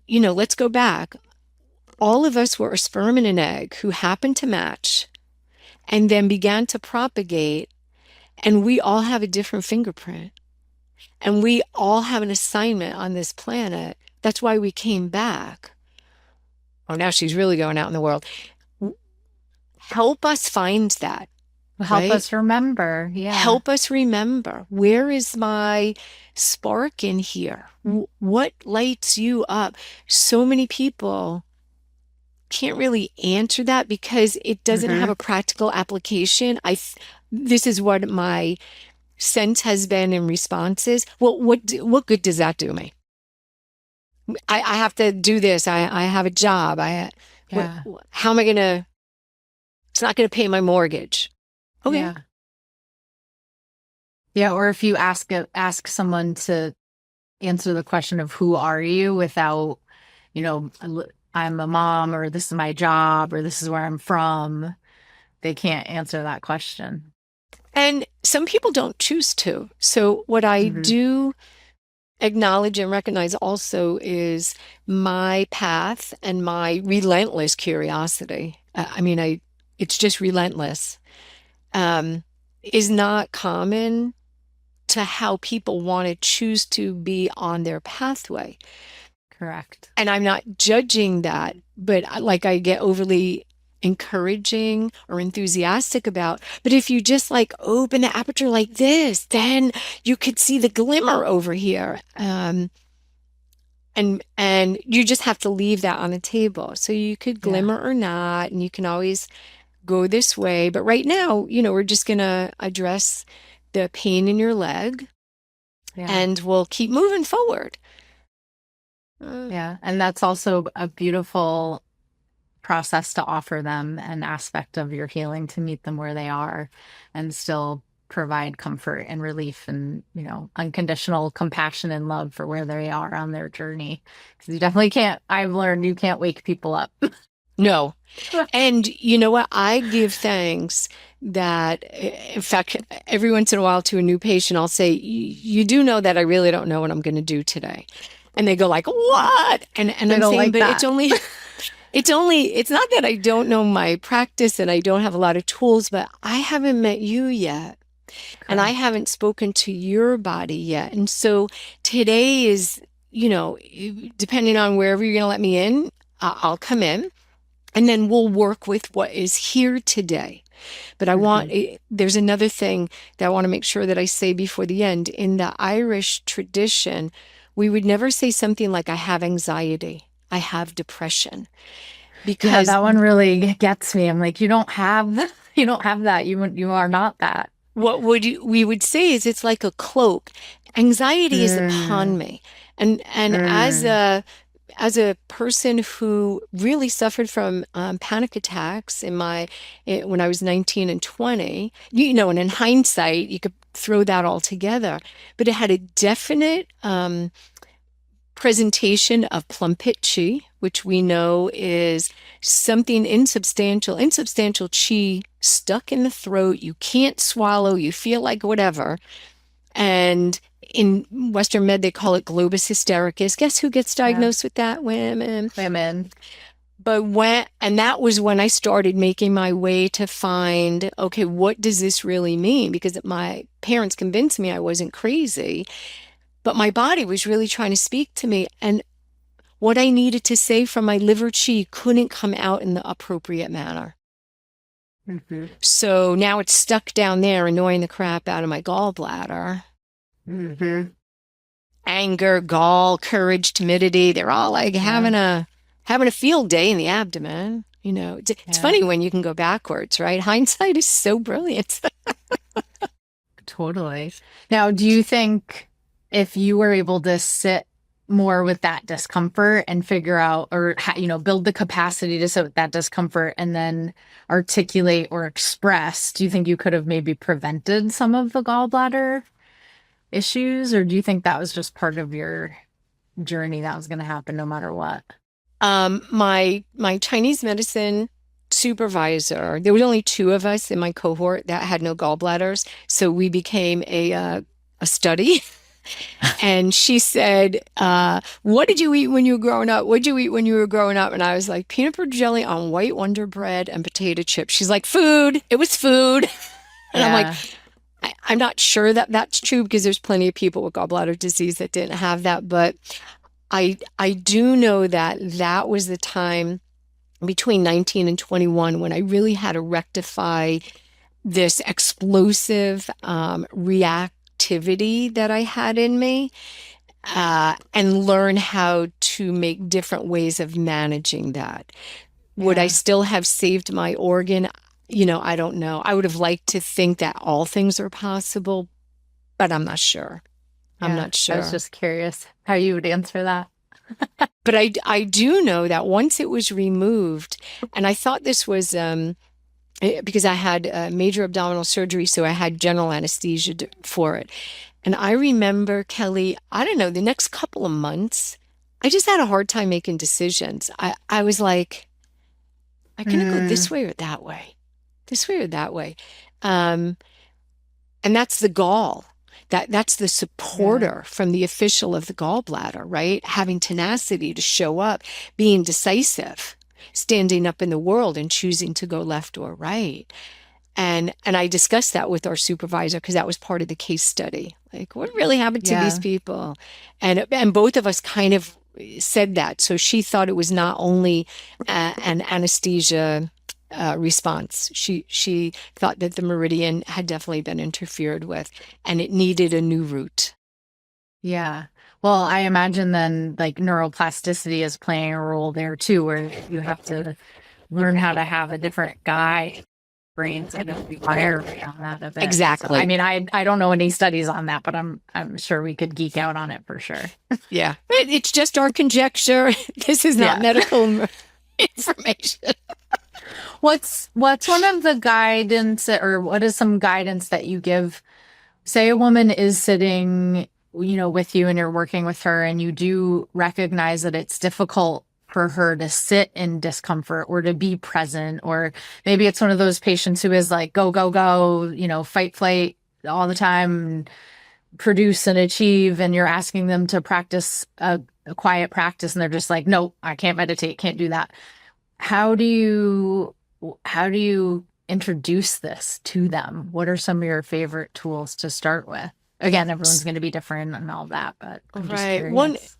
let's go back. All of us were a sperm and an egg who happened to match and then began to propagate. And we all have a different fingerprint. And we all have an assignment on this planet. That's why we came back. Oh, now she's really going out in the world. Help us find that, Help right? us remember. Yeah. Help us remember, where is my spark in here? What lights you up? So many people can't really answer that because it doesn't have Hmm. a practical application. This is what my sense has been in responses. Well, what good does that do me? I have to do this. I have a job. Yeah. How am I gonna? It's not gonna pay my mortgage. Okay. Yeah. Yeah. Or if you ask someone to answer the question of who are you without, you know, I'm a mom, or this is my job, or this is where I'm from, they can't answer that question. And some people don't choose to. So what I Hmm. do acknowledge and recognize also is my path and my relentless curiosity. It's just relentless. Um, is not common to how people want to choose to be on their pathway. Correct. And I'm not judging that, but like I get overly encouraging or enthusiastic about. But if you just like open the aperture like this, then you could see the glimmer over here. And you just have to leave that on the table. So you could Yeah. glimmer or not, and you can always go this way. But right now, we're just going to address the pain in your leg Yeah. and we'll keep moving forward. Uh, Yeah. And that's also a beautiful process to offer them, an aspect of your healing to meet them where they are and still provide comfort and relief and, unconditional compassion and love for where they are on their journey. Because you definitely can't, I've learned you can't wake people up. no. And you know what? I give thanks that, in fact, every once in a while to a new patient, I'll say, you do know that I really don't know what I'm going to do today. And they go like, what? And They I'm don't saying, like but that. it's not that I don't know my practice and I don't have a lot of tools, but I haven't met you yet. And I Correct. haven't spoken to your body yet. And so today is, depending on wherever you're going to let me in, I'll come in and then we'll work with what is here today. But Hmm. there's another thing that I want to make sure that I say before the end. In the Irish tradition, we would never say something like, I have anxiety, I have depression, Yeah, because that one really gets me. I'm like, you don't have you don't have that. You are not that. we would say is it's like a cloak. Anxiety is upon Mm, me. And mm, as a person who really suffered from panic attacks when I was 19 and 20, and in hindsight, you could throw that all together, but it had a definite presentation of plumpit chi, which we know is something insubstantial chi stuck in the throat. You can't swallow, you feel like whatever. And in Western med, they call it globus hystericus. Guess who gets yeah, diagnosed with that? Women. women. And that was when I started making my way to find, okay, what does this really mean? Because my parents convinced me I wasn't crazy, but my body was really trying to speak to me. And what I needed to say from my liver chi couldn't come out in the appropriate manner. Hmm. So now it's stuck down there, annoying the crap out of my gallbladder. Hmm. Anger, gall, courage, timidity, they're all like Yeah, having a field day in the abdomen. It's yeah, funny when you can go backwards, right? Hindsight is so brilliant. totally. Now, do you think if you were able to sit more with that discomfort and figure out or build the capacity to sit with that discomfort and then articulate or express, do you think you could have maybe prevented some of the gallbladder issues, or do you think that was just part of your journey that was going to happen no matter what? My Chinese medicine supervisor, there was only two of us in my cohort that had no gallbladders, so we became a study. And she said, what did you eat when you were growing up? What did you eat when you were growing up? And I was like, peanut butter jelly on white Wonder Bread and potato chips. She's like, food. It was food. And I'm like, Yeah, I'm not sure that that's true because there's plenty of people with gallbladder disease that didn't have that. But I do know that that was the time between 19 and 21 when I really had to rectify this explosive reactivity that I had in me, and learn how to make different ways of managing that. Would I yeah, still have saved my organ? I don't know. I would have liked to think that all things are possible, but I'm not sure. I'm yeah. not I was sure. just curious how you would answer that. But I do know that once it was removed, and I thought this was because I had major abdominal surgery, so I had general anesthesia for it. And I remember, Kelly, I don't know, the next couple of months, I just had a hard time making decisions. I was like, I can go this Mm, way or that way, this way or that way. Um, and that's the gall. That's the yeah, supporter from the official of the gallbladder, right? Having tenacity to show up, being decisive, standing up in the world and choosing to go left or right. And I discussed that with our supervisor because that was part of the case study. Like, what really happened to these yeah, people? And both of us kind of said that. So she thought it was not only an anesthesia response. She thought that the meridian had definitely been interfered with, and it needed a new route. Yeah. Well, I imagine then like neuroplasticity is playing a role there too, where you have to learn how to have a different guy brains and be wired on that a bit. So, I Exactly. mean, I don't know any studies on that, but I'm sure we could geek out on it for sure. Yeah. It's just our conjecture. This is not Yeah. medical information. What's one of the guidance or what is some guidance that you give? Say a woman is sitting, with you and you're working with her and you do recognize that it's difficult for her to sit in discomfort or to be present, or maybe it's one of those patients who is like, go, go, go, fight, flight all the time, produce and achieve, and you're asking them to practice a quiet practice and they're just like, no, I can't meditate, can't do that. How do you how do you introduce this to them? What are some of your favorite tools to start with? Again, everyone's going to be different and all that, but I'm just Right. curious.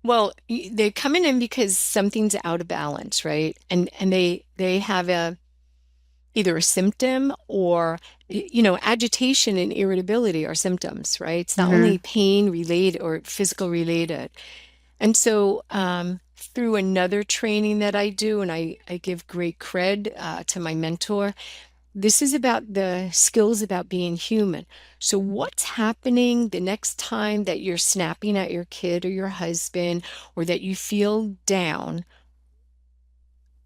Well, they're coming in because something's out of balance, right? And they have either a symptom or agitation and irritability are symptoms, right? It's not only Mm-hmm. pain related or physical related. And so through another training that I do, and I give great cred to my mentor, this is about the skills about being human. So what's happening the next time that you're snapping at your kid or your husband, or that you feel down?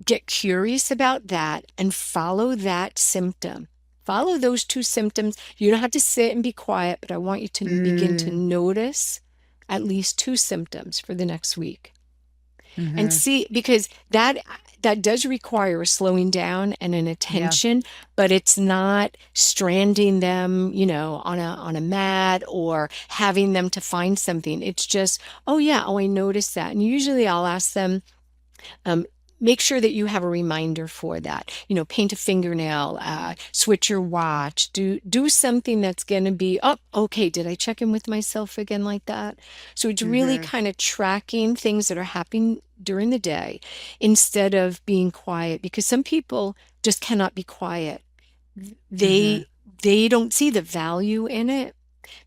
Get curious about that and follow that symptom. Follow those two symptoms. You don't have to sit and be quiet, but I want you to begin to Mm-hmm. notice at least two symptoms for the next week. And Mm-hmm. see, because that does require a slowing down and an Yeah. attention, but it's not stranding them, on a mat or having them to find something. It's just, oh yeah, oh, I noticed that. And usually I'll ask them, um, make sure that you have a reminder for that. Paint a fingernail, switch your watch, do something that's going to be, oh, okay, did I check in with myself again like that? So it's really Mm-hmm. kind of tracking things that are happening during the day instead of being quiet, because some people just cannot be quiet. Mm-hmm. They don't see the value in it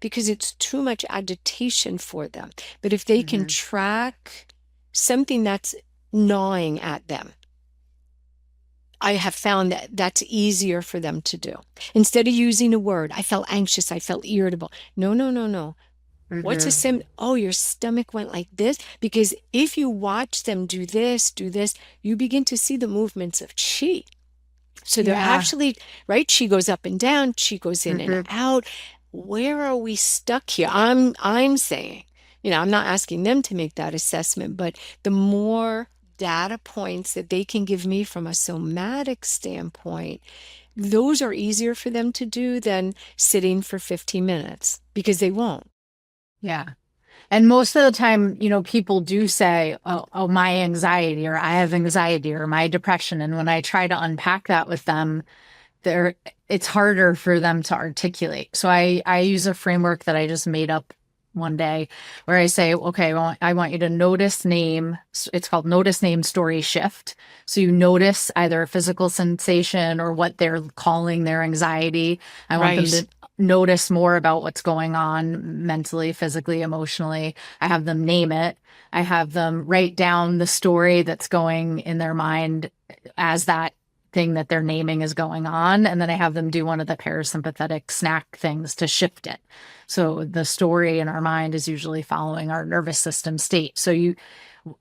because it's too much agitation for them. But if they can Mm-hmm. track something that's gnawing at them, I have found that that's easier for them to do. Instead of using a word, I felt anxious, I felt irritable. No, no, no, no. What's a Mm-hmm. symptom? Oh, your stomach went like this. Because if you watch them do this, you begin to see the movements of chi. So they're Yeah. actually, right? She goes up and down, she goes in and Mm-hmm. out. Where are we stuck here? I'm saying, I'm not asking them to make that assessment, but the more data points that they can give me from a somatic standpoint, those are easier for them to do than sitting for 15 minutes because they won't. Yeah. And most of the time, people do say, oh, my anxiety, or I have anxiety, or my depression. And when I try to unpack that with them, there it's harder for them to articulate. So I use a framework that I just made up one day where I say, okay, I want you to notice name. It's called notice name story shift. So you notice either a physical sensation or what they're calling their anxiety. I want them Right. to notice more about what's going on mentally, physically, emotionally. I have them name it. I have them write down the story that's going in their mind as that thing that they're naming is going on. And then I have them do one of the parasympathetic snack things to shift it. So the story in our mind is usually following our nervous system state. So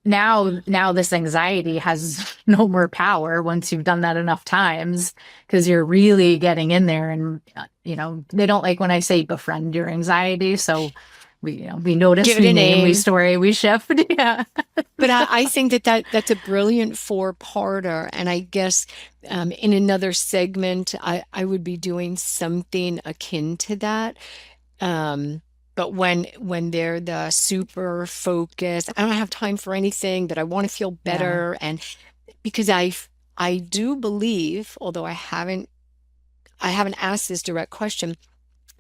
now this anxiety has no more power once you've done that enough times because you're really getting in there and they don't like when I say befriend your anxiety. So we Give notice, it we a name, we name. story, we shift. Yeah. But I think that's a brilliant four-parter. And I guess in another segment, I would be doing something akin to that. Um, but when they're the super focused, I don't have time for anything, but I want to feel Yeah. better. And because I do believe, although I haven't asked this direct question,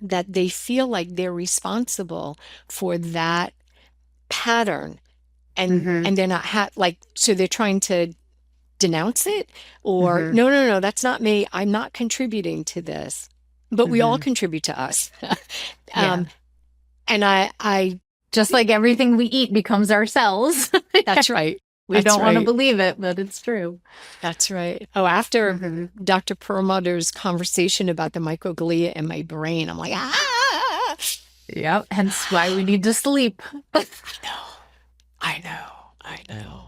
that they feel like they're responsible for that pattern Mm-hmm. and they're not like, so they're trying to denounce it, or Mm-hmm. no, no, no, that's not me. I'm not contributing to this, but we all Mm-hmm. contribute to us. Yeah. um, and I, Just like everything we eat becomes our cells. that's right. We That's don't want to right. believe it, but it's true. That's right. Oh, after Mm-hmm. Dr. Perlmutter's conversation about the microglia in my brain, I'm like, ah, Yep. Hence why we need to sleep. I know, I know, I know.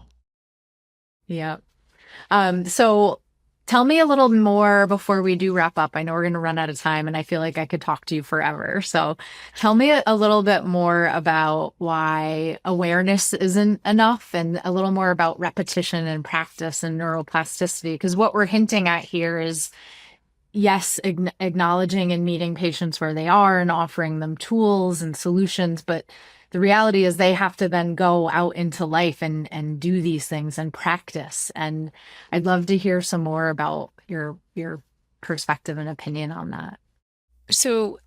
Yep. So tell me a little more before we do wrap up. I know we're going to run out of time and I feel like I could talk to you forever. So tell me a little bit more about why awareness isn't enough and a little more about repetition and practice and neuroplasticity. Because what we're hinting at here is yes, acknowledging and meeting patients where they are and offering them tools and solutions, but the reality is they have to then go out into life and do these things and practice. And I'd love to hear some more about your perspective and opinion on that. So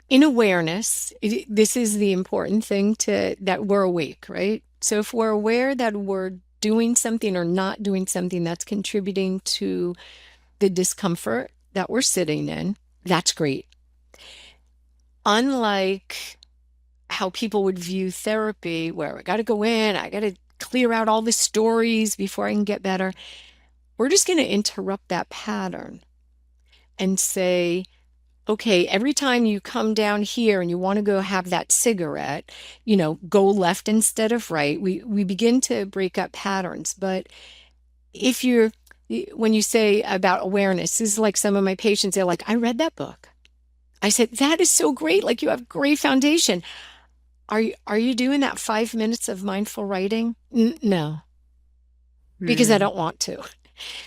in awareness, this is the important thing, to that we're awake, right? So if we're aware that we're doing something or not doing something that's contributing to the discomfort that we're sitting in, that's great. Unlike how people would view therapy, where I got to go in, I got to clear out all the stories before I can get better, we're just going to interrupt that pattern and say, okay, every time you come down here and you want to go have that cigarette, go left instead of right. We begin to break up patterns. But if you're, when you say about awareness, this is like some of my patients, they're like, I read that book. I said, that is so great. Like, you have great foundation. Are you doing that 5 minutes of mindful writing? No, because I Hmm. don't want to.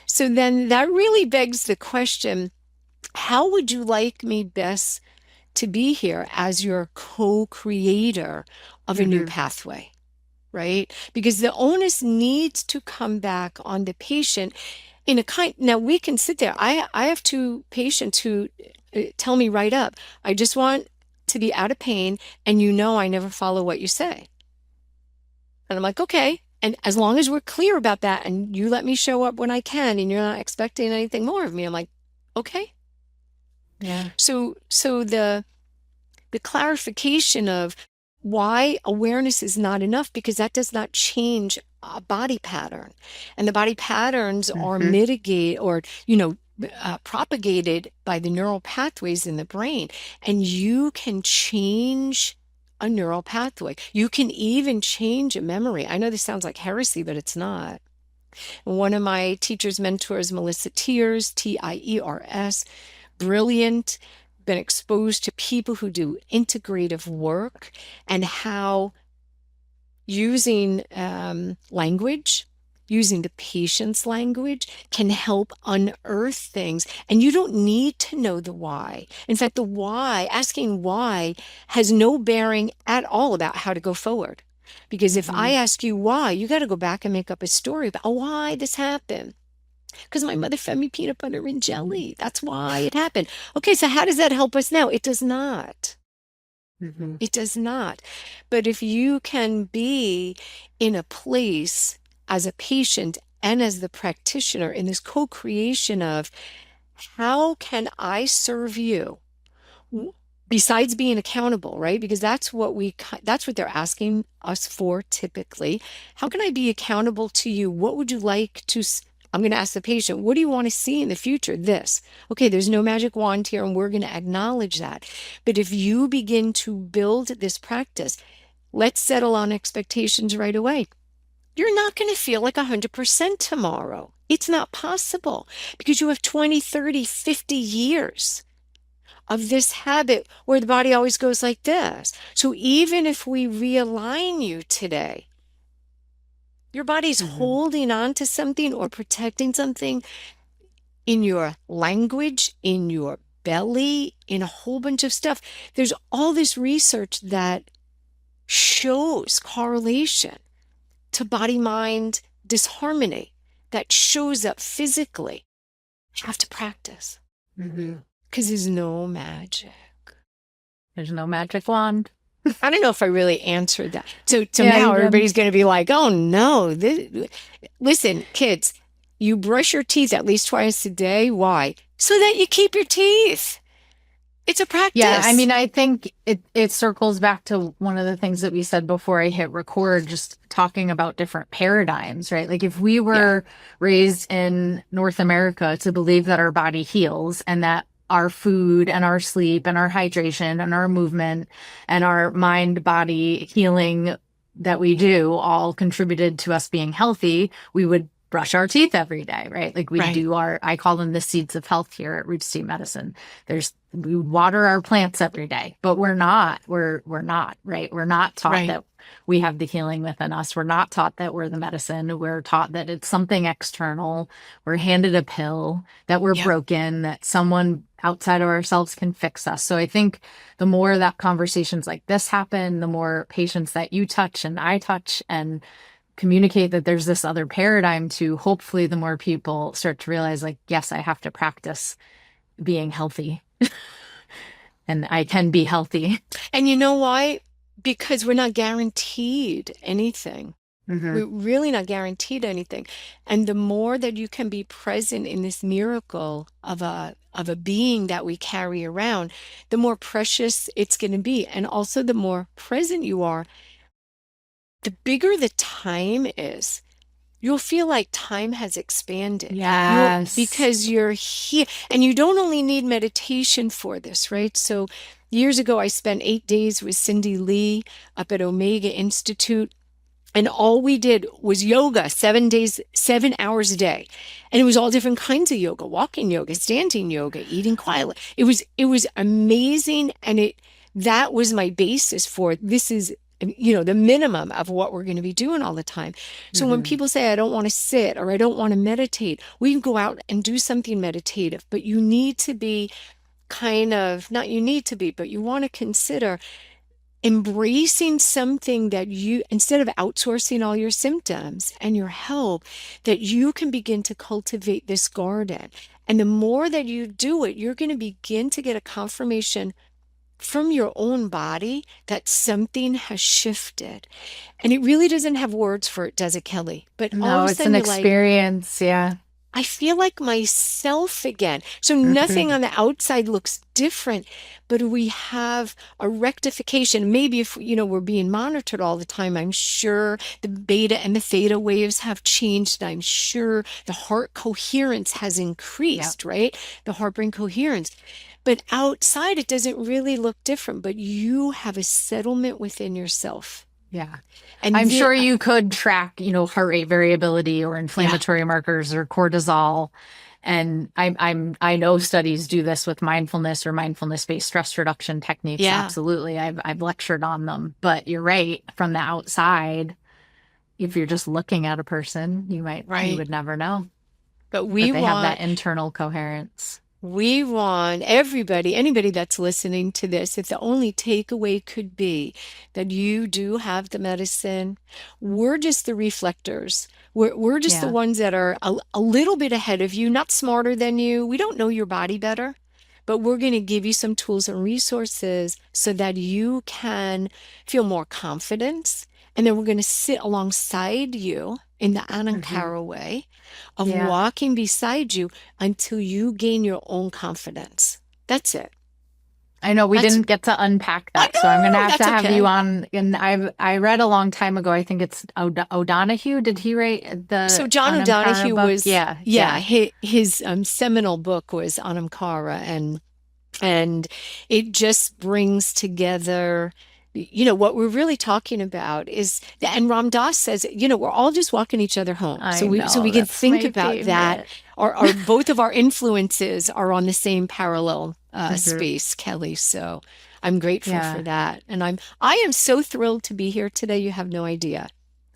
So then that really begs the question, how would you like me best to be here as your co-creator of a new Hmm. pathway, right? Because the onus needs to come back on the patient in a kind. Now we can sit there. I have two patients who tell me right up, I just want to be out of pain, and I never follow what you say. And I'm like, okay. And as long as we're clear about that and you let me show up when I can and you're not expecting anything more of me, I'm like, okay. Yeah. So the clarification of why awareness is not enough, because that does not change a body pattern. And the body patterns are Hmm. mitigated, or, propagated by the neural pathways in the brain. And you can change a neural pathway. You can even change a memory. I know this sounds like heresy, but it's not. One of my teachers, mentors, Melissa Tiers, Tiers, brilliant, been exposed to people who do integrative work, and how using language, using the patient's language, can help unearth things. And you don't need to know the why. In fact, the why, asking why, has no bearing at all about how to go forward. Because if I Hmm. ask you why, you got to go back and make up a story about why this happened. Because my mother fed me peanut butter and jelly. That's why it happened. Okay, so how does that help us now? It does not. Hmm. It does not. But if you can be in a place as a patient and as the practitioner in this co-creation of, how can I serve you? Besides being accountable, right? Because that's what they're asking us for typically. How can I be accountable to you? What would you like to I'm going to ask the patient, what do you want to see in the future? This. Okay, there's no magic wand here, and we're going to acknowledge that. But if you begin to build this practice, let's settle on expectations right away. You're not going to feel like 100% tomorrow. It's not possible, because you have 20, 30, 50 years of this habit where the body always goes like this. So even if we realign you today, your body's Hmm. holding on to something or protecting something in your language, in your belly, in a whole bunch of stuff. There's all this research that shows correlation to body mind disharmony that shows up physically. You have to practice, Hmm. because there's no magic. There's no magic wand. I don't know if I really answered that. So Yeah, now you did. everybody's going to be like, oh no, listen, kids, you brush your teeth at least twice a day. Why? So that you keep your teeth. It's a Yeah, I practice. mean, I think it circles back to one of the things that we said before I hit record, just talking about different paradigms, right? Like if we Yeah, were raised in North America to believe that our body heals and that our food and our sleep and our hydration and our movement and our mind body healing that we do all contributed to us being healthy, we would brush our teeth every day, right? Like we right, do I call them the seeds of health here at Root Steam Medicine. We water our plants every day, but we're not, right? We're not taught right. that we have the healing within us. We're not taught that we're the medicine. We're taught that it's something external. We're handed a pill, that we're Yep. broken, that someone outside of ourselves can fix us. So I think the more that conversations like this happen, the more patients that you touch and I touch and communicate that there's this other paradigm to, hopefully the more people start to realize, like, yes, I have to practice being healthy and I can be healthy. And you know why? Because we're not guaranteed anything. Hmm. We're really not guaranteed anything. And the more that you can be present in this miracle of a being that we carry around, the more precious it's going to be. And also the more present you are, the bigger the time is. You'll feel like time has expanded. You'll Yes. because you're here and you don't only need meditation for this, right? So years ago I spent 8 days with Cindy Lee up at Omega Institute. And all we did was yoga 7 days, 7 hours a day. And it was all different kinds of yoga, walking yoga, standing yoga, eating quietly. It was amazing. And that was my basis for this is, the minimum of what we're going to be doing all the time. So when Hmm. people say, I don't want to sit or I don't want to meditate, we can go out and do something meditative, but you need to be not you need to be, but you want to consider embracing something that you, instead of outsourcing all your symptoms and your help, that you can begin to cultivate this garden. And the more that you do it, you're going to begin to get a confirmation from your own body that something has shifted. And it really doesn't have words for it, does it, Kelly? But all of No, a it's sudden an you're like, experience. Yeah. I feel like myself again. So nothing Hmm. on the outside looks different, but we have a rectification. Maybe if, we're being monitored all the time, I'm sure the beta and the theta waves have changed. I'm sure the heart coherence has Yeah. increased, right? The heart brain coherence. But outside, it doesn't really look different, but you have a settlement within yourself. Yeah. And I'm sure you could track, heart rate variability or yeah, inflammatory markers or cortisol. And I know studies do this with mindfulness or mindfulness-based stress reduction techniques. yeah, Absolutely. I've lectured on them. But you're right, from the outside, if you're just looking at a person, you right. would never know But that they have that internal coherence. we want everybody, anybody that's listening to this, if the only takeaway could be that you do have the medicine, we're just the reflectors. We're just the Yeah. ones that are a little bit ahead of you, not smarter than you. We don't know your body better, but we're going to give you some tools and resources so that you can feel more confidence. And then we're going to sit alongside you in the Hmm. Anankara way of Yeah. walking beside you until you gain your own confidence. That's it. I know we That's, didn't get to unpack I that, so I'm gonna know, have to that's have you okay. on. And I read a long time ago. I think it's O'Donoghue. Did he write So the John Anamkara O'Donohue book? was, Yeah, yeah, yeah. his seminal book was Anamkara, and it just brings together, what we're really talking about is, and Ram Dass says, we're all just walking each other home. So I we know can that's think my about that. favorite. Our both of our influences are on the same parallel Hmm. space, Kelly. So I'm grateful for Yeah. that. And I am so thrilled to be here today. You have no idea.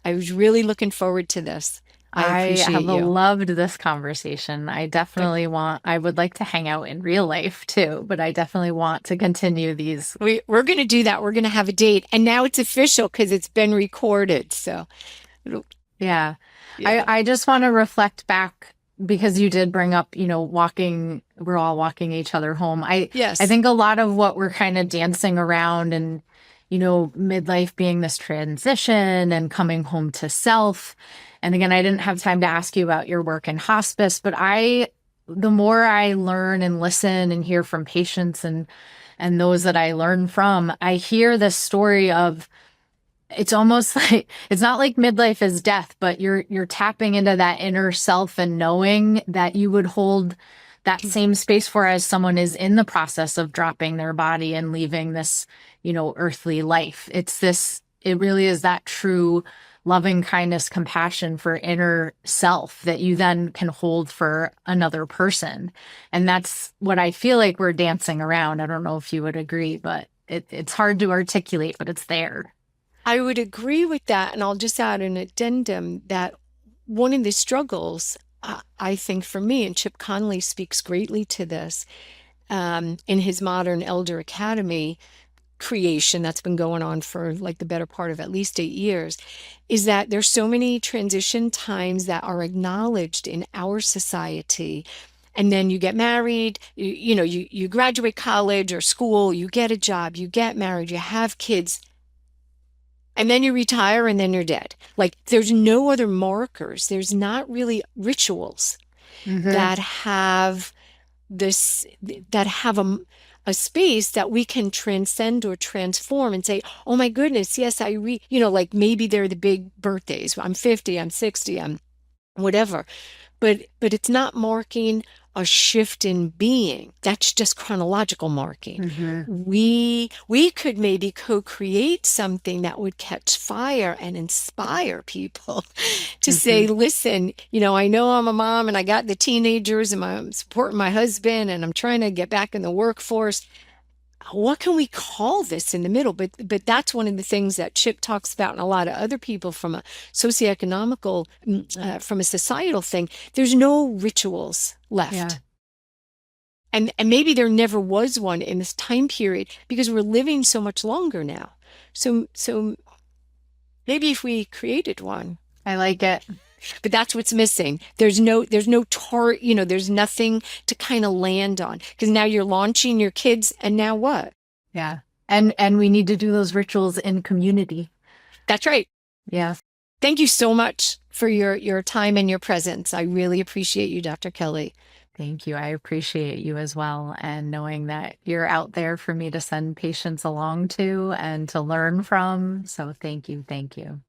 I was really looking forward to this. I I appreciate have you. loved this conversation. But I would like to hang out in real life too, but I definitely want to continue these. we're going to do that. We're going to have a date. And now it's official because it's been recorded. So it'll, Yeah. yeah. I just want to reflect back because you did bring up, we're all walking each other home. I Yes. think a lot of what we're kind of dancing around and, midlife being this transition and coming home to self. And again, I didn't have time to ask you about your work in hospice, but the more I learn and listen and hear from patients and those that I learn from, I hear this story of it's almost like it's not like midlife is death, but you're tapping into that inner self and knowing that you would hold that same space for as someone is in the process of dropping their body and leaving this, earthly life. It really is that true loving kindness, compassion for inner self that you then can hold for another person. And that's what I feel like we're dancing around. I don't know if you would agree, but it's hard to articulate, but it's there. I would agree with that. And I'll just add an addendum that one of the struggles, I think for me, and Chip Conley speaks greatly to this in his Modern Elder Academy creation that's been going on for like the better part of at least 8 years, is that there's so many transition times that are acknowledged in our society. And then you get married, you graduate college or school, you get a job, you get married, you have kids, and then you retire and then you're dead. Like there's no other markers. There's not really rituals Mm-hmm. that have this, that have a space that we can transcend or transform and say, oh my goodness, yes, like maybe they're the big birthdays. I'm 50, I'm 60, I'm whatever. But it's not marking a shift in being. That's just chronological marking. Mm-hmm. We could maybe co-create something that would catch fire and inspire people to Mm-hmm. say, listen, I know I'm a mom and I got the teenagers and I'm supporting my husband and I'm trying to get back in the workforce. What can we call this in the middle? But that's one of the things that Chip talks about, and a lot of other people from a socioeconomical, from a societal thing. There's no rituals Yeah. left, and maybe there never was one in this time period because we're living so much longer now. So maybe if we created one, I like it. but that's what's missing. There's no there's nothing to kind of land on because now you're launching your kids, and now what? Yeah. And we need to do those rituals in community. That's right. Yeah. Thank you so much for your time and your presence. I really appreciate you, Dr. Kelly. Thank you. I appreciate you as well. And knowing that you're out there for me to send patients along to and to learn from. So thank you. Thank you.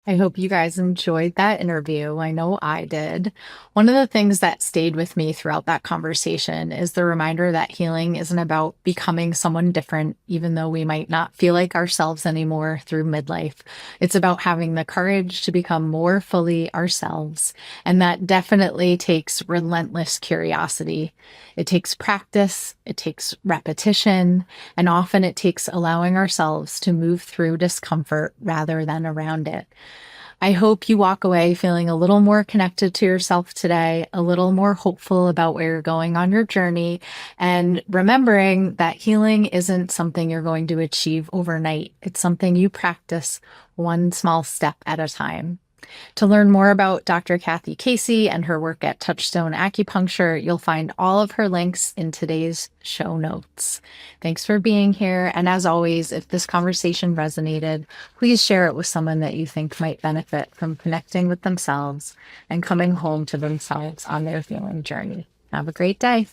I hope you guys enjoyed that interview. I know I did. One of the things that stayed with me throughout that conversation is the reminder that healing isn't about becoming someone different, even though we might not feel like ourselves anymore through midlife. It's about having the courage to become more fully ourselves. And that definitely takes relentless curiosity. It takes practice, it takes repetition, and often it takes allowing ourselves to move through discomfort rather than around it. I hope you walk away feeling a little more connected to yourself today, a little more hopeful about where you're going on your journey, and remembering that healing isn't something you're going to achieve overnight. It's something you practice one small step at a time. To learn more about Dr. Kathy Casey and her work at Touchstone Acupuncture, you'll find all of her links in today's show notes. Thanks for being here. And as always, if this conversation resonated, please share it with someone that you think might benefit from connecting with themselves and coming home to themselves on their healing journey. Have a great day.